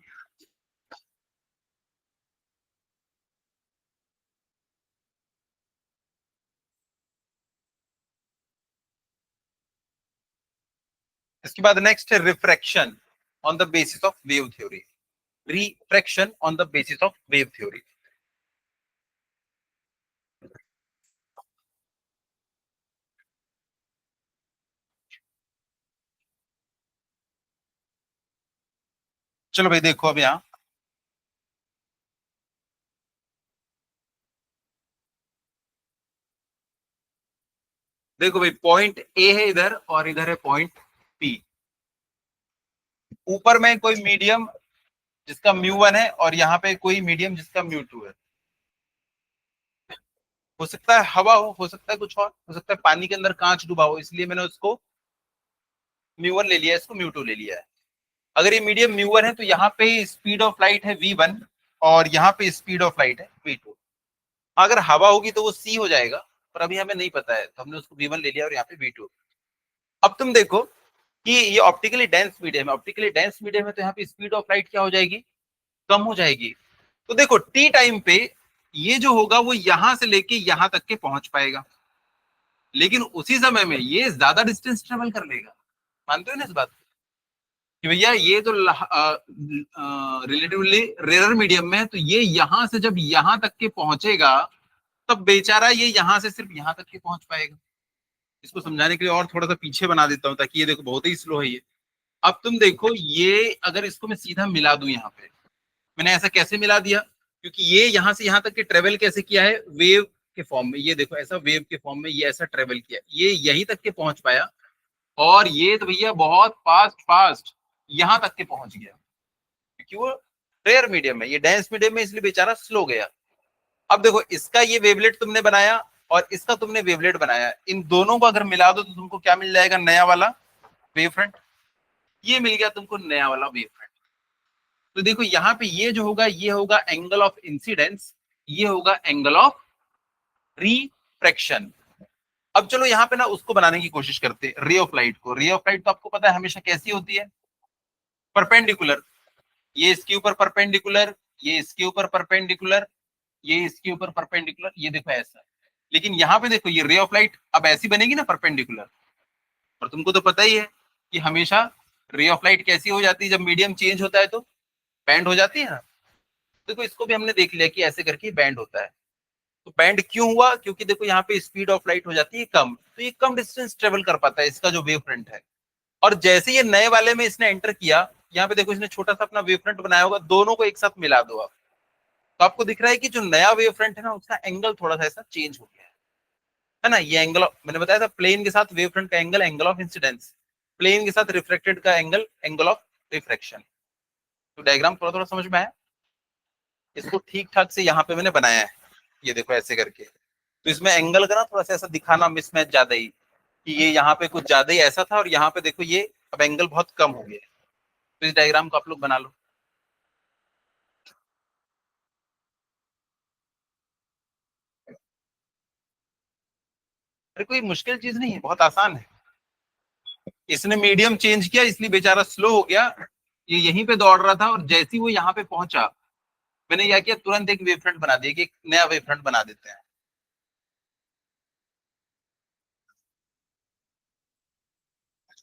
इसके बाद नेक्स्ट है refraction on the basis of wave theory. Refraction on the basis of wave theory. चलो भाई देखो अब यहाँ, देखो भाई पॉइंट ए है इधर और इधर है पॉइंट पी। ऊपर में कोई मीडियम जिसका म्यू 1 है और यहाँ पे कोई मीडियम जिसका म्यू 2 है। हो सकता है हवा हो सकता है कुछ और, हो सकता है पानी के अंदर कांच डूबा हो, इसलिए मैंने उसको म्यू 1 ले लिया है, इसको म्यू 2 ले लिया है। अगर ये मीडियम म्यू 1 है तो यहाँ पे स्पीड ऑफ लाइट है v1 और यहाँ पे स्पीड ऑफ लाइट है v2। अगर हवा होगी तो वो c हो जाएगा, पर अभी हमें नहीं पता है तो हमने उसको v1 ले लिया और यहाँ पे v2। अब तुम देखो कि ये ऑप्टिकली डेंस मीडियम है, ऑप्टिकली डेंस मीडियम है, तो यहाँ पे स्पीड ऑफ लाइट क्या हो जाएगी, कम हो जाएगी। तो देखो टी टाइम पे ये जो होगा वो यहां से लेके यहां तक के पहुंच पाएगा, लेकिन उसी समय में ये ज्यादा डिस्टेंस ट्रेवल कर लेगा। मानते हो ना इस बात को? कि भैया ये तो रिलेटिवली रेयर मीडियम में है, तो ये यहां से जब यहां तक के पहुंचेगा तब बेचारा ये यहां से सिर्फ यहां तक के पहुंच पाएगा। इसको समझाने के लिए और थोड़ा सा पीछे बना देता हूं, ताकि ये देखो बहुत ही स्लो है ये। अब तुम देखो ये अगर इसको मैं सीधा मिला दूं यहाँ पे, मैंने ऐसा कैसे मिला दिया, क्योंकि ये यहां से यहां तक के ट्रेवल कैसे किया है, वेव के फॉर्म में। ये देखो ऐसा वेव के फॉर्म में ये ऐसा ट्रेवल किया, ये यहीं तक के पहुंच पाया, और ये तो भैया बहुत फास्ट फास्ट यहां तक के पहुंच गया, क्योंकि वो रेयर मीडियम है, ये डेंस मीडियम में, इसलिए बेचारा स्लो गया। अब देखो इसका ये वेवलेट तुमने बनाया और इसका तुमने वेवलेट बनाया, इन दोनों को अगर मिला दो तो तुमको क्या मिल जाएगा, नया वाला वेव फ्रंट। ये मिल गया तुमको नया वाला वेव फ्रंट। तो देखो यहाँ पे ये जो होगा ये होगा एंगल ऑफ इंसिडेंस, ये होगा एंगल ऑफ रिफ्रैक्शन। अब चलो यहाँ पे ना उसको बनाने की कोशिश करते हैं, रे ऑफ लाइट को। रे ऑफ लाइट तो आपको पता है हमेशा कैसी होती है, परपेंडिकुलर। ये इसके ऊपर परपेंडिकुलर, ये इसके ऊपर परपेंडिकुलर, ये इसके ऊपर परपेंडिकुलर, ये देखो ऐसा। लेकिन यहाँ पे देखो ये रे ऑफ लाइट अब ऐसी बनेगी ना परपेंडिकुलर, और तुमको तो पता ही है कि हमेशा रे ऑफ लाइट कैसी हो जाती है, जब मीडियम चेंज होता है तो बैंड हो जाती है ना। देखो इसको भी हमने देख लिया कि ऐसे करके बैंड होता है। तो बैंड क्यों हुआ, क्योंकि देखो यहाँ पे स्पीड ऑफ लाइट हो जाती है कम, तो ये कम डिस्टेंस ट्रेवल कर पाता है इसका जो वेव फ्रंट है। और जैसे ये नए वाले में इसने एंटर किया, यहाँ पे देखो इसने छोटा सा अपना वेव फ्रंट बनाया होगा, दोनों को एक साथ मिला दो आप, तो आपको दिख रहा है कि जो नया वेव फ्रंट है ना उसका एंगल थोड़ा सा ऐसा चेंज हो गया है ना। ये एंगल मैंने बताया था, प्लेन के साथ वेव फ्रंट का angle angle of incidence, plane के साथ रिफ्लेक्टेड का एंगल एंगल ऑफ रिफ्रैक्शन। तो डायग्राम थोड़ा थोड़ा समझ में आया, इसको ठीक ठाक से यहाँ पे मैंने बनाया है, ये देखो ऐसे करके। तो इसमें एंगल का ना थोड़ा सा ऐसा दिखाना मिसमैच ज्यादा ही, कि ये यहाँ पे कुछ ज्यादा ही ऐसा था और यहाँ पे देखो ये अब एंगल बहुत कम हो गया है। तो इस डायग्राम को आप लोग बना लो। अरे कोई मुश्किल चीज नहीं है, बहुत आसान है। इसने मीडियम चेंज किया इसलिए बेचारा स्लो हो गया, ये यहीं पे दौड़ रहा था, और जैसे ही वो यहाँ पे पहुंचा मैंने क्या किया, तुरंत एक वेव फ्रंट बना दिया कि एक नया वेव फ्रंट बना देते हैं।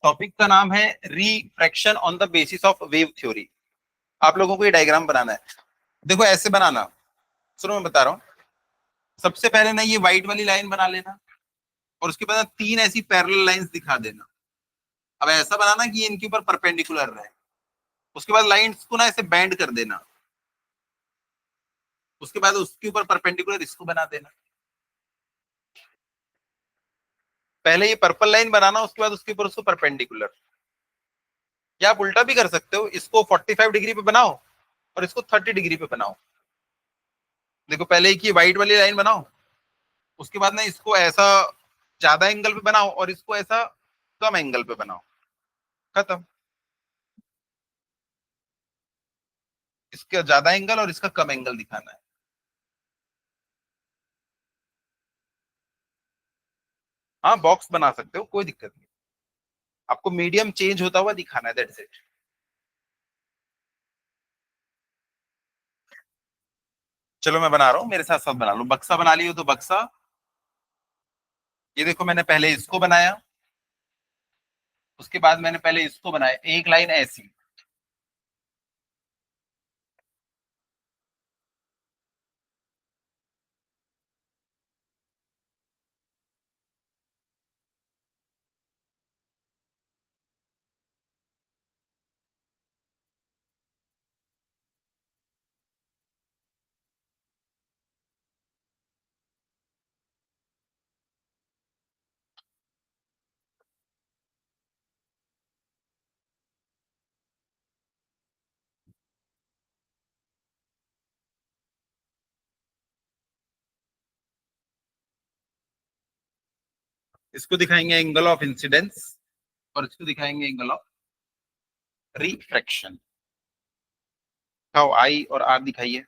टॉपिक का नाम है refraction on the basis of wave theory. आप लोगों को ये डायग्राम बनाना है। देखो ऐसे बनाना, सुनो मैं बता रहा हूँ। सबसे पहले ना ये व्हाइट वाली लाइन बना लेना, और उसके बाद तीन ऐसी पैरेलल लाइंस दिखा देना। अब ऐसा बनाना कि इनके ऊपर परपेंडिकुलर रहे। उसके बाद लाइंस को ना ऐसे बैंड कर देना, उसके बाद उसके ऊपर परपेंडिकुलर इसको बना देना। पहले ये पर्पल लाइन बनाना, उसके बाद उसके ऊपर उसको परपेंडिकुलर। या आप उल्टा भी कर सकते हो, इसको 45 डिग्री पे बनाओ और इसको 30 डिग्री पे बनाओ। देखो पहले एक ये व्हाइट वाली लाइन बनाओ, उसके बाद ना इसको ऐसा ज्यादा एंगल पे बनाओ और इसको ऐसा कम एंगल पे बनाओ, खत्म। इसका ज्यादा एंगल और इसका कम एंगल दिखाना है। हाँ बॉक्स बना सकते हो, कोई दिक्कत नहीं। आपको मीडियम चेंज होता हुआ दिखाना है, दैट्स इट। चलो मैं बना रहा हूँ, मेरे साथ साथ बना लो। बक्सा बना लियो तो बक्सा। ये देखो मैंने पहले इसको बनाया, उसके बाद मैंने पहले इसको बनाया, एक लाइन ऐसी। इसको दिखाएंगे एंगल ऑफ इंसिडेंस और इसको दिखाएंगे एंगल ऑफ रिफ्रैक्शन। दिखाओ, आई और आर दिखाइए।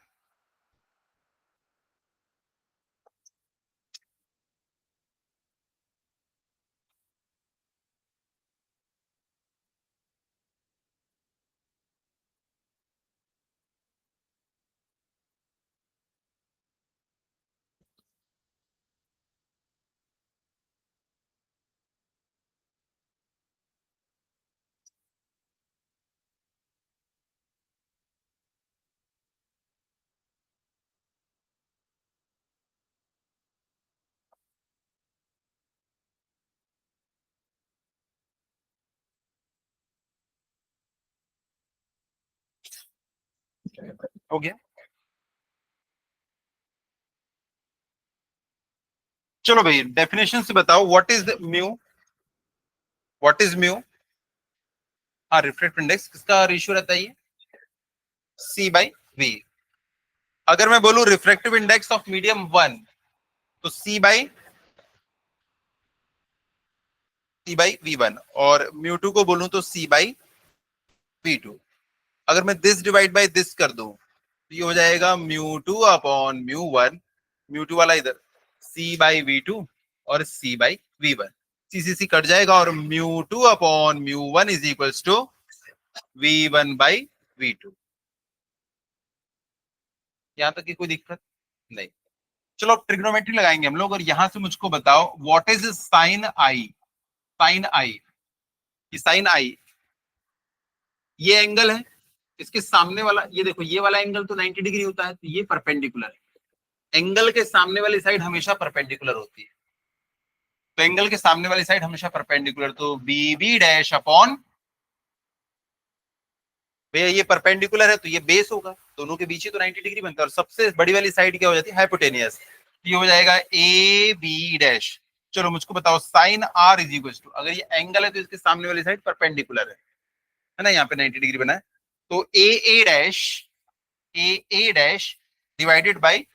हो गया। चलो भाई डेफिनेशन से बताओ, what is mu, what is mu. हाँ, रिफ्रैक्टिव इंडेक्स किसका रेशियो रहता है ये, सी बाई वी। अगर मैं बोलूं रिफ्रैक्टिव इंडेक्स ऑफ मीडियम 1, तो सी बाई V1, और म्यू टू को बोलूं तो सी बाई V2। अगर मैं दिस डिवाइड बाय दिस कर दूं तो ये हो जाएगा mu two upon mu one, mu two वाला इधर, सी बाई V2 और सी बाई V1। सी कट जाएगा और mu two upon mu one is equals to V1 by V2। यहां तक की कोई दिक्कत नहीं। चलो अब ट्रिग्नोमेट्री लगाएंगे हम लोग, और यहां से मुझको बताओ what is sine I. Sine I, ये साइन आई, ये एंगल है, इसके सामने वाला ये देखो, ये वाला एंगल तो 90 डिग्री होता है, तो ये परपेंडिकुलर है। एंगल के सामने वाली साइड हमेशा परपेंडिकुलर होती है, तो एंगल के सामने वाली साइड हमेशा परपेंडिकुलर, तो बी बी डैश अपॉन, भैया ये परपेंडिकुलर है तो ये बेस होगा, दोनों के बीच ही तो 90 डिग्री बनता है। और सबसे बड़ी वाली साइड क्या हो जाती है, हाइपोटेनियस, ये हो जाएगा ए बी डैश। चलो मुझको बताओ sine R is equal to, अगर ये एंगल है तो इसके सामने वाली साइड परपेंडिकुलर है ना, यहाँ पे 90 डिग्री बना है, तो A A dash, A dash divided by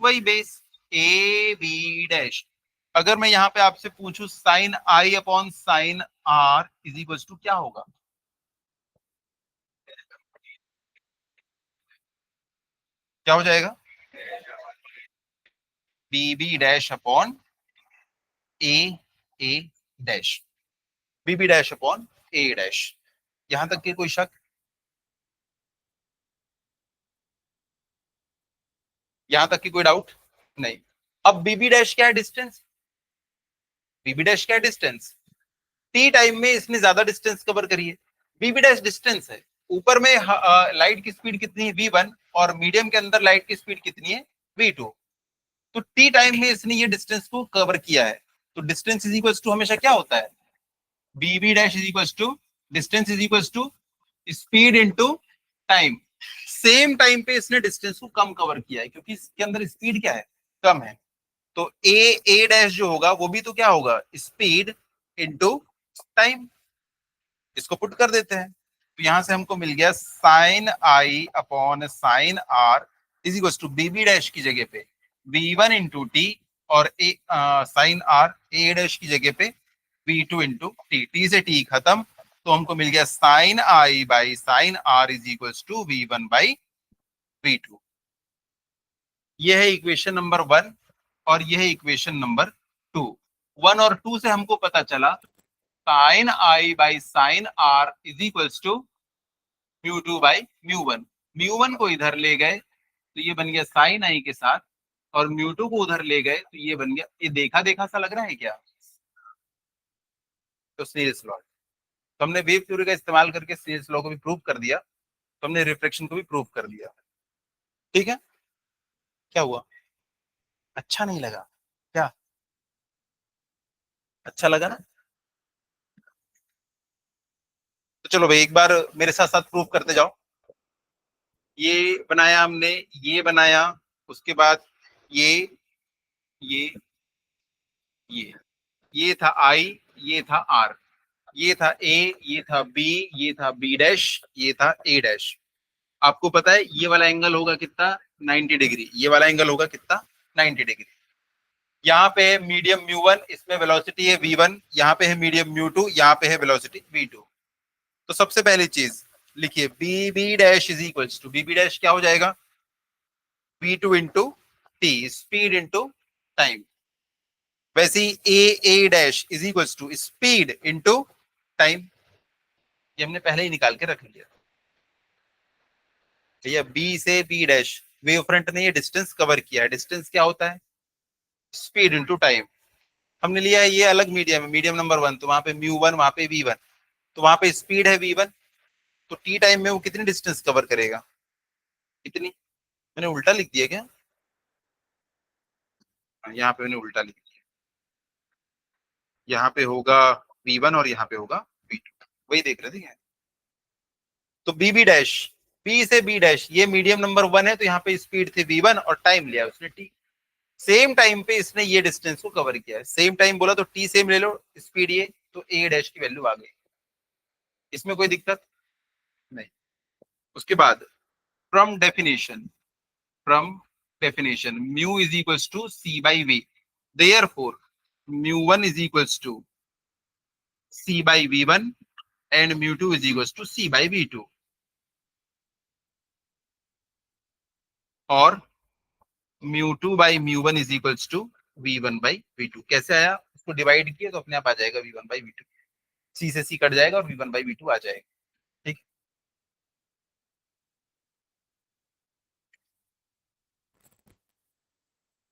वही बेस ए बी डैश। अगर मैं यहाँ पे आपसे पूछूं sine I upon sine R is equal to क्या होगा, क्या हो जाएगा, B B dash upon A A dash, B B dash upon A dash. यहां तक के कोई शक, यहां तक की कोई डाउट नहीं। अब बीबी डैश क्या है, डिस्टेंस, बीबी डैश क्या है, डिस्टेंस। टी टाइम में इसने ज्यादा डिस्टेंस कवर करी है, बीबी डैश डिस्टेंस है। ऊपर में लाइट की स्पीड कितनी है V1, और मीडियम के अंदर लाइट की स्पीड कितनी है V2, तो टी टाइम में इसने ये डिस्टेंस को कवर किया है। तो डिस्टेंस इज इक्वल टू हमेशा क्या होता है, B B dash is equal to, distance is equal to speed into time. Same time पे इसने डिस्टेंस को कम कवर किया है, क्योंकि इसके अंदर स्पीड क्या है, कम है। तो ए ए डैश जो होगा वो भी तो क्या होगा, स्पीड इनटू टाइम। इसको पुट कर देते हैं, तो यहां से हमको मिल गया sine I upon sine R is equal to B B dash की जगह पे V1 इंटू टी, और A sine R A dash की जगह पे V2 इंटू टी, टी से टी खत्म, तो हमको मिल गया sine I by sine R is equal to V1 by V2। ये है इक्वेशन नंबर 1, और ये है इक्वेशन नंबर 2। 1 और 2 से हमको पता चला sine I by sine R is equals to mu two by mu one. Mu one को इधर ले गए तो ये बन गया साइन आई के साथ, और म्यू टू को उधर ले गए तो ये बन गया, ये देखा देखा सा लग रहा है क्या, तो स्नेल्स लॉ। तो हमने वेव थ्योरी का इस्तेमाल करके स्नेल्स लॉ को भी प्रूव कर दिया, तो हमने रिफ्लेक्शन को भी प्रूव कर दिया। ठीक है, क्या हुआ, अच्छा नहीं लगा क्या, अच्छा लगा ना। तो चलो भाई एक बार मेरे साथ साथ प्रूव करते जाओ। ये बनाया हमने, ये बनाया, उसके बाद ये ये ये ये था आई, ये था आर, ये था ए, ये था बी, ये था बी डैश, ये था ए डैश। आपको पता है ये वाला एंगल होगा कितना, 90 डिग्री, ये वाला एंगल होगा कितना, 90 डिग्री। यहाँ पे है मीडियम म्यू वन, इसमें वेलोसिटी है V1, यहाँ पे है मीडियम म्यू टू, यहाँ पे है वेलोसिटी V2। तो सबसे पहली चीज लिखिए B B dash is equal to, B B dash क्या हो जाएगा, V2 into T, speed into time. वैसे ही A dash is equal to speed into time, ये हमने पहले ही निकाल के रख लिया। भैया बी से बी डैश, वेव फ्रंट ने ये डिस्टेंस कवर किया है, डिस्टेंस क्या होता है, स्पीड इंटू टाइम। हमने लिया है ये अलग मीडियम है, मीडियम नंबर 1, तो वहां पे म्यू वन, वहां पे V1, तो वहां पे स्पीड है V1, तो टी टाइम में वो कितनी डिस्टेंस कवर करेगा, कितनी। मैंने उल्टा लिख दिया क्या, यहाँ पे मैंने उल्टा लिख दिया, यहाँ पे होगा V1 और यहाँ पे होगा V2, वही देख रहे थे क्या? तो बी बी डैश, बी से बी डैश, ये मीडियम नंबर 1 है, तो यहाँ पे स्पीड थी v1 और टाइम लिया उसने t। सेम टाइम पे इसने ये डिस्टेंस को कवर किया है, सेम टाइम बोला तो t सेम ले लो, स्पीड ये, तो a डैश की वैल्यू आ गई। इसमें कोई दिक्कत नहीं। उसके बाद from definition, from definition mu is equals to c by v, therefore म्यू1 is equals to c by v1 and म्यू2 is equals to c by v2। और म्यू2 बाई म्यू1 is equals to v1 by v2। कैसे आया, उसको divide किया तो अपने आप आ जाएगा v1 बाई v2, c से c कट जाएगा और v1 बाई v2 आ जाएगा। ठीक।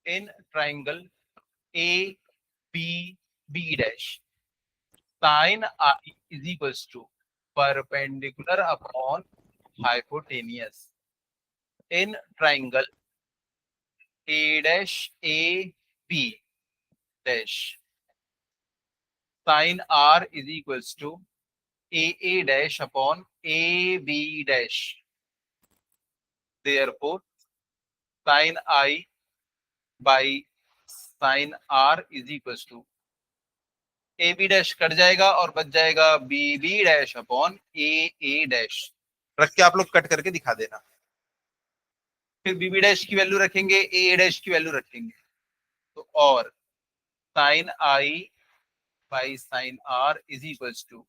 In triangle A B B dash sine I is equals to perpendicular upon hypotenuse. In triangle A dash A B dash sine R is equals to A dash upon A B dash, therefore sine I by sine R is equals to A B dash cut जाएगा और बच जाएगा B B dash upon A dash. रख के आप लोग cut करके दिखा देना। फिर बी बी डैश की वैल्यू रखेंगे, ए डैश की वैल्यू रखेंगे, तो और sine I by sine R is equals to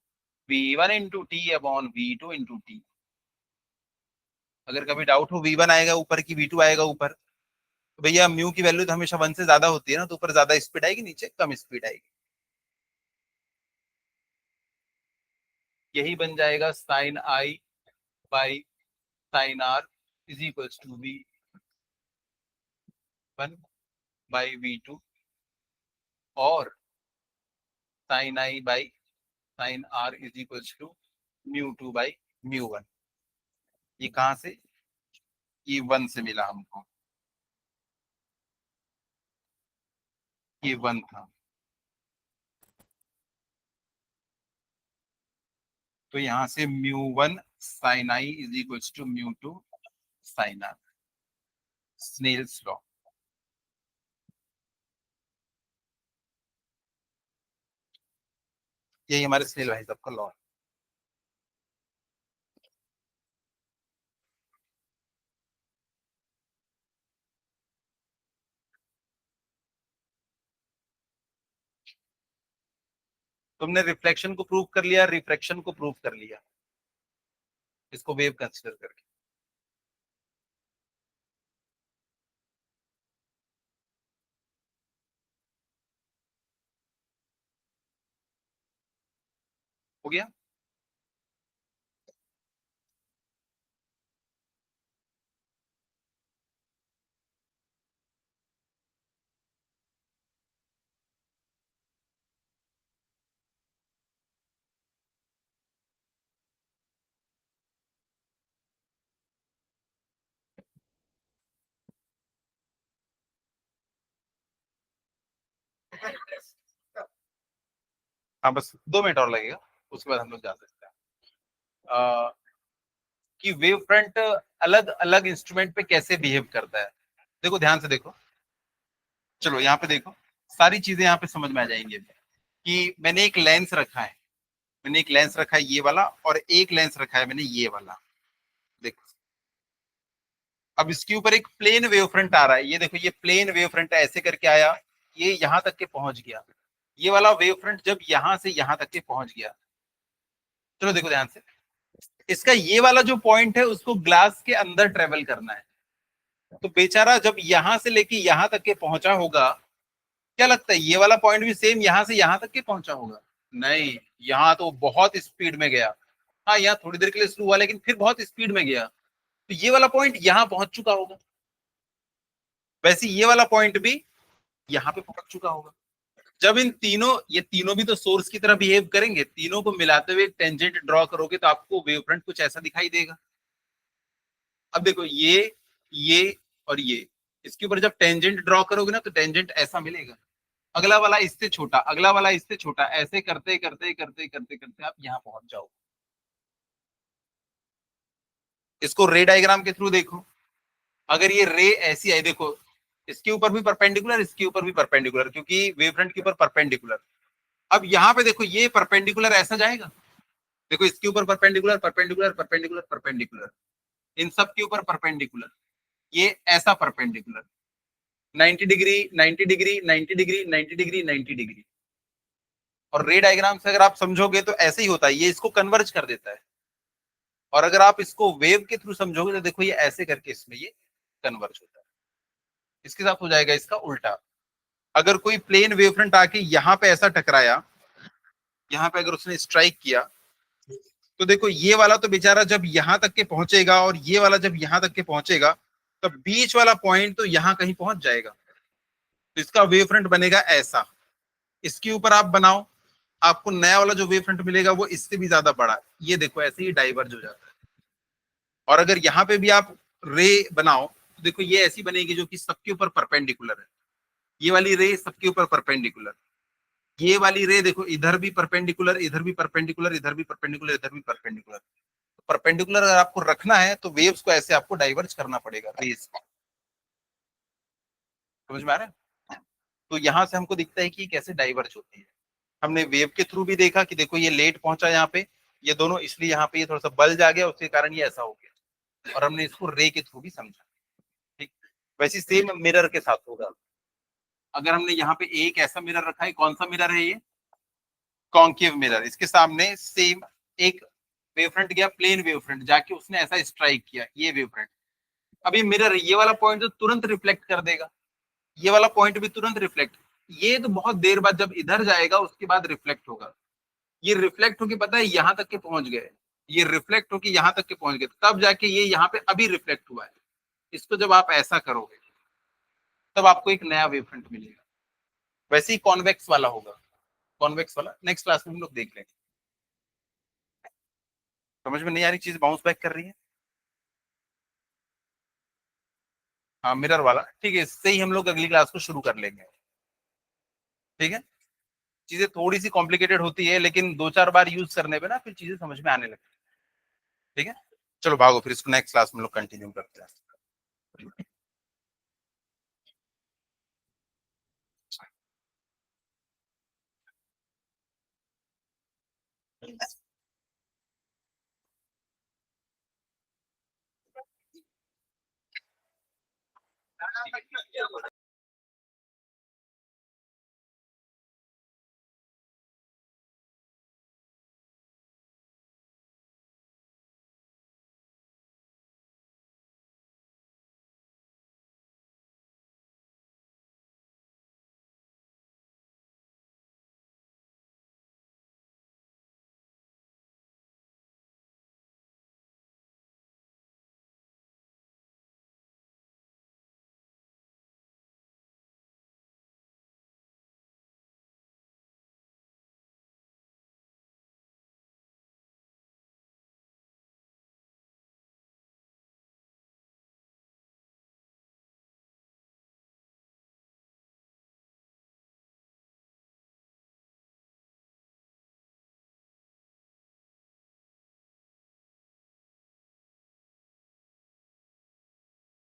v1 into T upon v2 into T. अगर कभी डाउट हो v1 आएगा ऊपर की v2 आएगा ऊपर, तो भैया म्यू की वैल्यू तो हमेशा 1 से ज्यादा होती है ना, तो ऊपर ज्यादा स्पीड आएगी, नीचे कम स्पीड आएगी। यही बन जाएगा sine I by sine R is equals to v1 by v2 और sine I by sine R is equals to म्यू2 बाई म्यू1। ये कहां से, ये 1 से मिला हमको, ये 1 था, तो यहां से म्यू1 sine I is equals to म्यू2 साइन आर, स्नेल्स लॉ। यही हमारे स्नेल भाई साहब का लॉ है। तुमने रिफ्लेक्शन को प्रूव कर लिया, रिफ्रैक्शन को प्रूव कर लिया, इसको वेव कंसीडर करके। हो गया। हाँ बस 2 मिनट और लगेगा, उसके बाद हम लोग जा सकते हैं। कि वेव फ्रंट अलग अलग इंस्ट्रूमेंट पे कैसे बिहेव करता है। देखो ध्यान से देखो, चलो यहाँ पे देखो, सारी चीजें यहाँ पे समझ में आ जाएंगी कि मैंने एक लेंस रखा है, मैंने एक लेंस रखा है ये वाला, और एक लेंस रखा है मैंने ये वाला। देखो अब इसके ऊपर एक प्लेन वेव फ्रंट आ रहा है, ये देखो ये प्लेन वेव फ्रंट ऐसे करके आया, ये यहां तक के पहुंच गया। ये वाला वेव फ्रंट जब यहां से यहां तक के पहुंच गया, चलो देखो ध्यान से, इसका ये वाला जो पॉइंट है उसको ग्लास के अंदर ट्रेवल करना है, तो बेचारा जब यहां से लेके यहां तक के पहुंचा होगा, क्या लगता है ये वाला पॉइंट भी सेम यहां से यहां तक के पहुंचा होगा? नहीं, यहाँ तो बहुत स्पीड में गया। हाँ यहाँ थोड़ी देर के लिए स्लो हुआ, लेकिन फिर बहुत स्पीड में गया, तो ये वाला पॉइंट यहाँ पहुंच चुका होगा। वैसे ये वाला पॉइंट भी यहाँ पे पहुंच चुका होगा। जब इन तीनों, ये तीनों भी तो सोर्स की तरह बिहेव करेंगे, तीनों को मिलाते हुए एक टेंजेंट ड्रॉ करोगे तो आपको वेव फ्रंट कुछ ऐसा दिखाई देगा। अब देखो ये और ये, इसके ऊपर जब टेंजेंट ड्रॉ करोगे ना तो टेंजेंट ऐसा मिलेगा, अगला वाला इससे छोटा, अगला वाला इससे छोटा, ऐसे करते करते करते करते करते आप यहाँ पहुंच जाओ। इसको रे डायग्राम के थ्रू देखो। अगर ये रे ऐसी है, देखो इसके ऊपर भी परपेंडिकुलर, इसके ऊपर भी परपेंडिकुलर, क्योंकि वेव फ्रंट के ऊपर परपेंडिकुलर। अब यहाँ पे देखो ये परपेंडिकुलर ऐसा जाएगा, देखो इसके ऊपर परपेंडिकुलर परपेंडिकुलर परपेंडिकुलर परपेंडिकुलर, इन सब के ऊपर परपेंडिकुलर, ये ऐसा perpendicular 90 degree 90 degree 90 degree 90 degree 90 degree. और रे डायग्राम से अगर आप समझोगे तो ऐसे ही होता है, ये इसको कन्वर्ज कर देता है। और अगर आप इसको वेव के थ्रू समझोगे तो देखो ये ऐसे करके इसमें ये कन्वर्ज होता है। इसके साथ हो जाएगा इसका उल्टा। अगर कोई प्लेन वेव फ्रंट आके यहाँ पे ऐसा टकराया, यहाँ पे अगर उसने स्ट्राइक किया, तो देखो ये वाला तो बेचारा जब यहां तक के पहुंचेगा और ये वाला जब यहां तक के पहुंचेगा, तो बीच वाला पॉइंट तो यहां कहीं पहुंच जाएगा। तो इसका वेव फ्रंट बनेगा ऐसा। इसके ऊपर आप बनाओ, आपको नया वाला जो वेव फ्रंट मिलेगा वो इससे भी ज्यादा बड़ा है। ये देखो ऐसे ही डाइवर्ज हो जाता है। और अगर यहाँ पे भी आप रे बनाओ तो देखो ये ऐसी बनेगी जो कि सबके ऊपर परपेंडिकुलर है। ये वाली रे सबके ऊपर परपेंडिकुलर, ये वाली रे देखो इधर भी परपेंडिकुलर, इधर भी परपेंडिकुलर, इधर भी परपेंडिकुलर, इधर भी परपेंडिकुलर। परपेंडिकुलर अगर आपको रखना है तो वेव्स को ऐसे आपको डाइवर्ज करना पड़ेगा रेस को। समझ में आ रहा है? तो यहां से हमको दिखता है कि कैसे डाइवर्ज होती है। हमने वेव के थ्रू भी देखा कि देखो ये लेट पहुंचा यहाँ पे, ये दोनों इसलिए यहाँ पे ये थोड़ा सा बल जा गया, उसके कारण ये ऐसा हो गया। और हमने इसको रे के थ्रू भी समझा। ठीक, वैसे सेम मिरर के साथ होगा। अगर हमने यहाँ पे एक ऐसा मिरर रखा है, कौन सा मिरर है ये? Concave mirror. इसके सामने सेम एक वेव फ्रंट गया, प्लेन वेव फ्रंट जाके उसने ऐसा स्ट्राइक किया, ये वेव फ्रंट। अब ये मिरर, ये वाला पॉइंट तो तुरंत रिफ्लेक्ट कर देगा, ये वाला पॉइंट भी तुरंत रिफ्लेक्ट। ये तो बहुत देर बाद जब इधर जाएगा उसके बाद रिफ्लेक्ट होगा। ये रिफ्लेक्ट होके पता है यहाँ तक के पहुंच गए, ये रिफ्लेक्ट होके यहाँ तक के पहुंच गए, तब जाके ये यहाँ पे अभी रिफ्लेक्ट हुआ है। इसको जब आप ऐसा करोगे तब आपको एक नया वेव फ्रंट मिलेगा। वैसे ही कॉन्वेक्स वाला होगा, कॉन्वेक्स वाला नेक्स्ट क्लास में हम लोग देख लेंगे। समझ में नहीं आ रही चीज, बाउंस बैक कर रही है। हाँ मिरर वाला ठीक है, इससे ही हम लोग अगली क्लास को शुरू कर लेंगे। ठीक है, चीजें थोड़ी सी कॉम्प्लिकेटेड होती है लेकिन दो चार बार यूज करने पे ना फिर चीजें समझ में आने लगती है। ठीक है, चलो भागो फिर इसको नेक्स्ट क्लास में लोग कंटिन्यू करते हैं।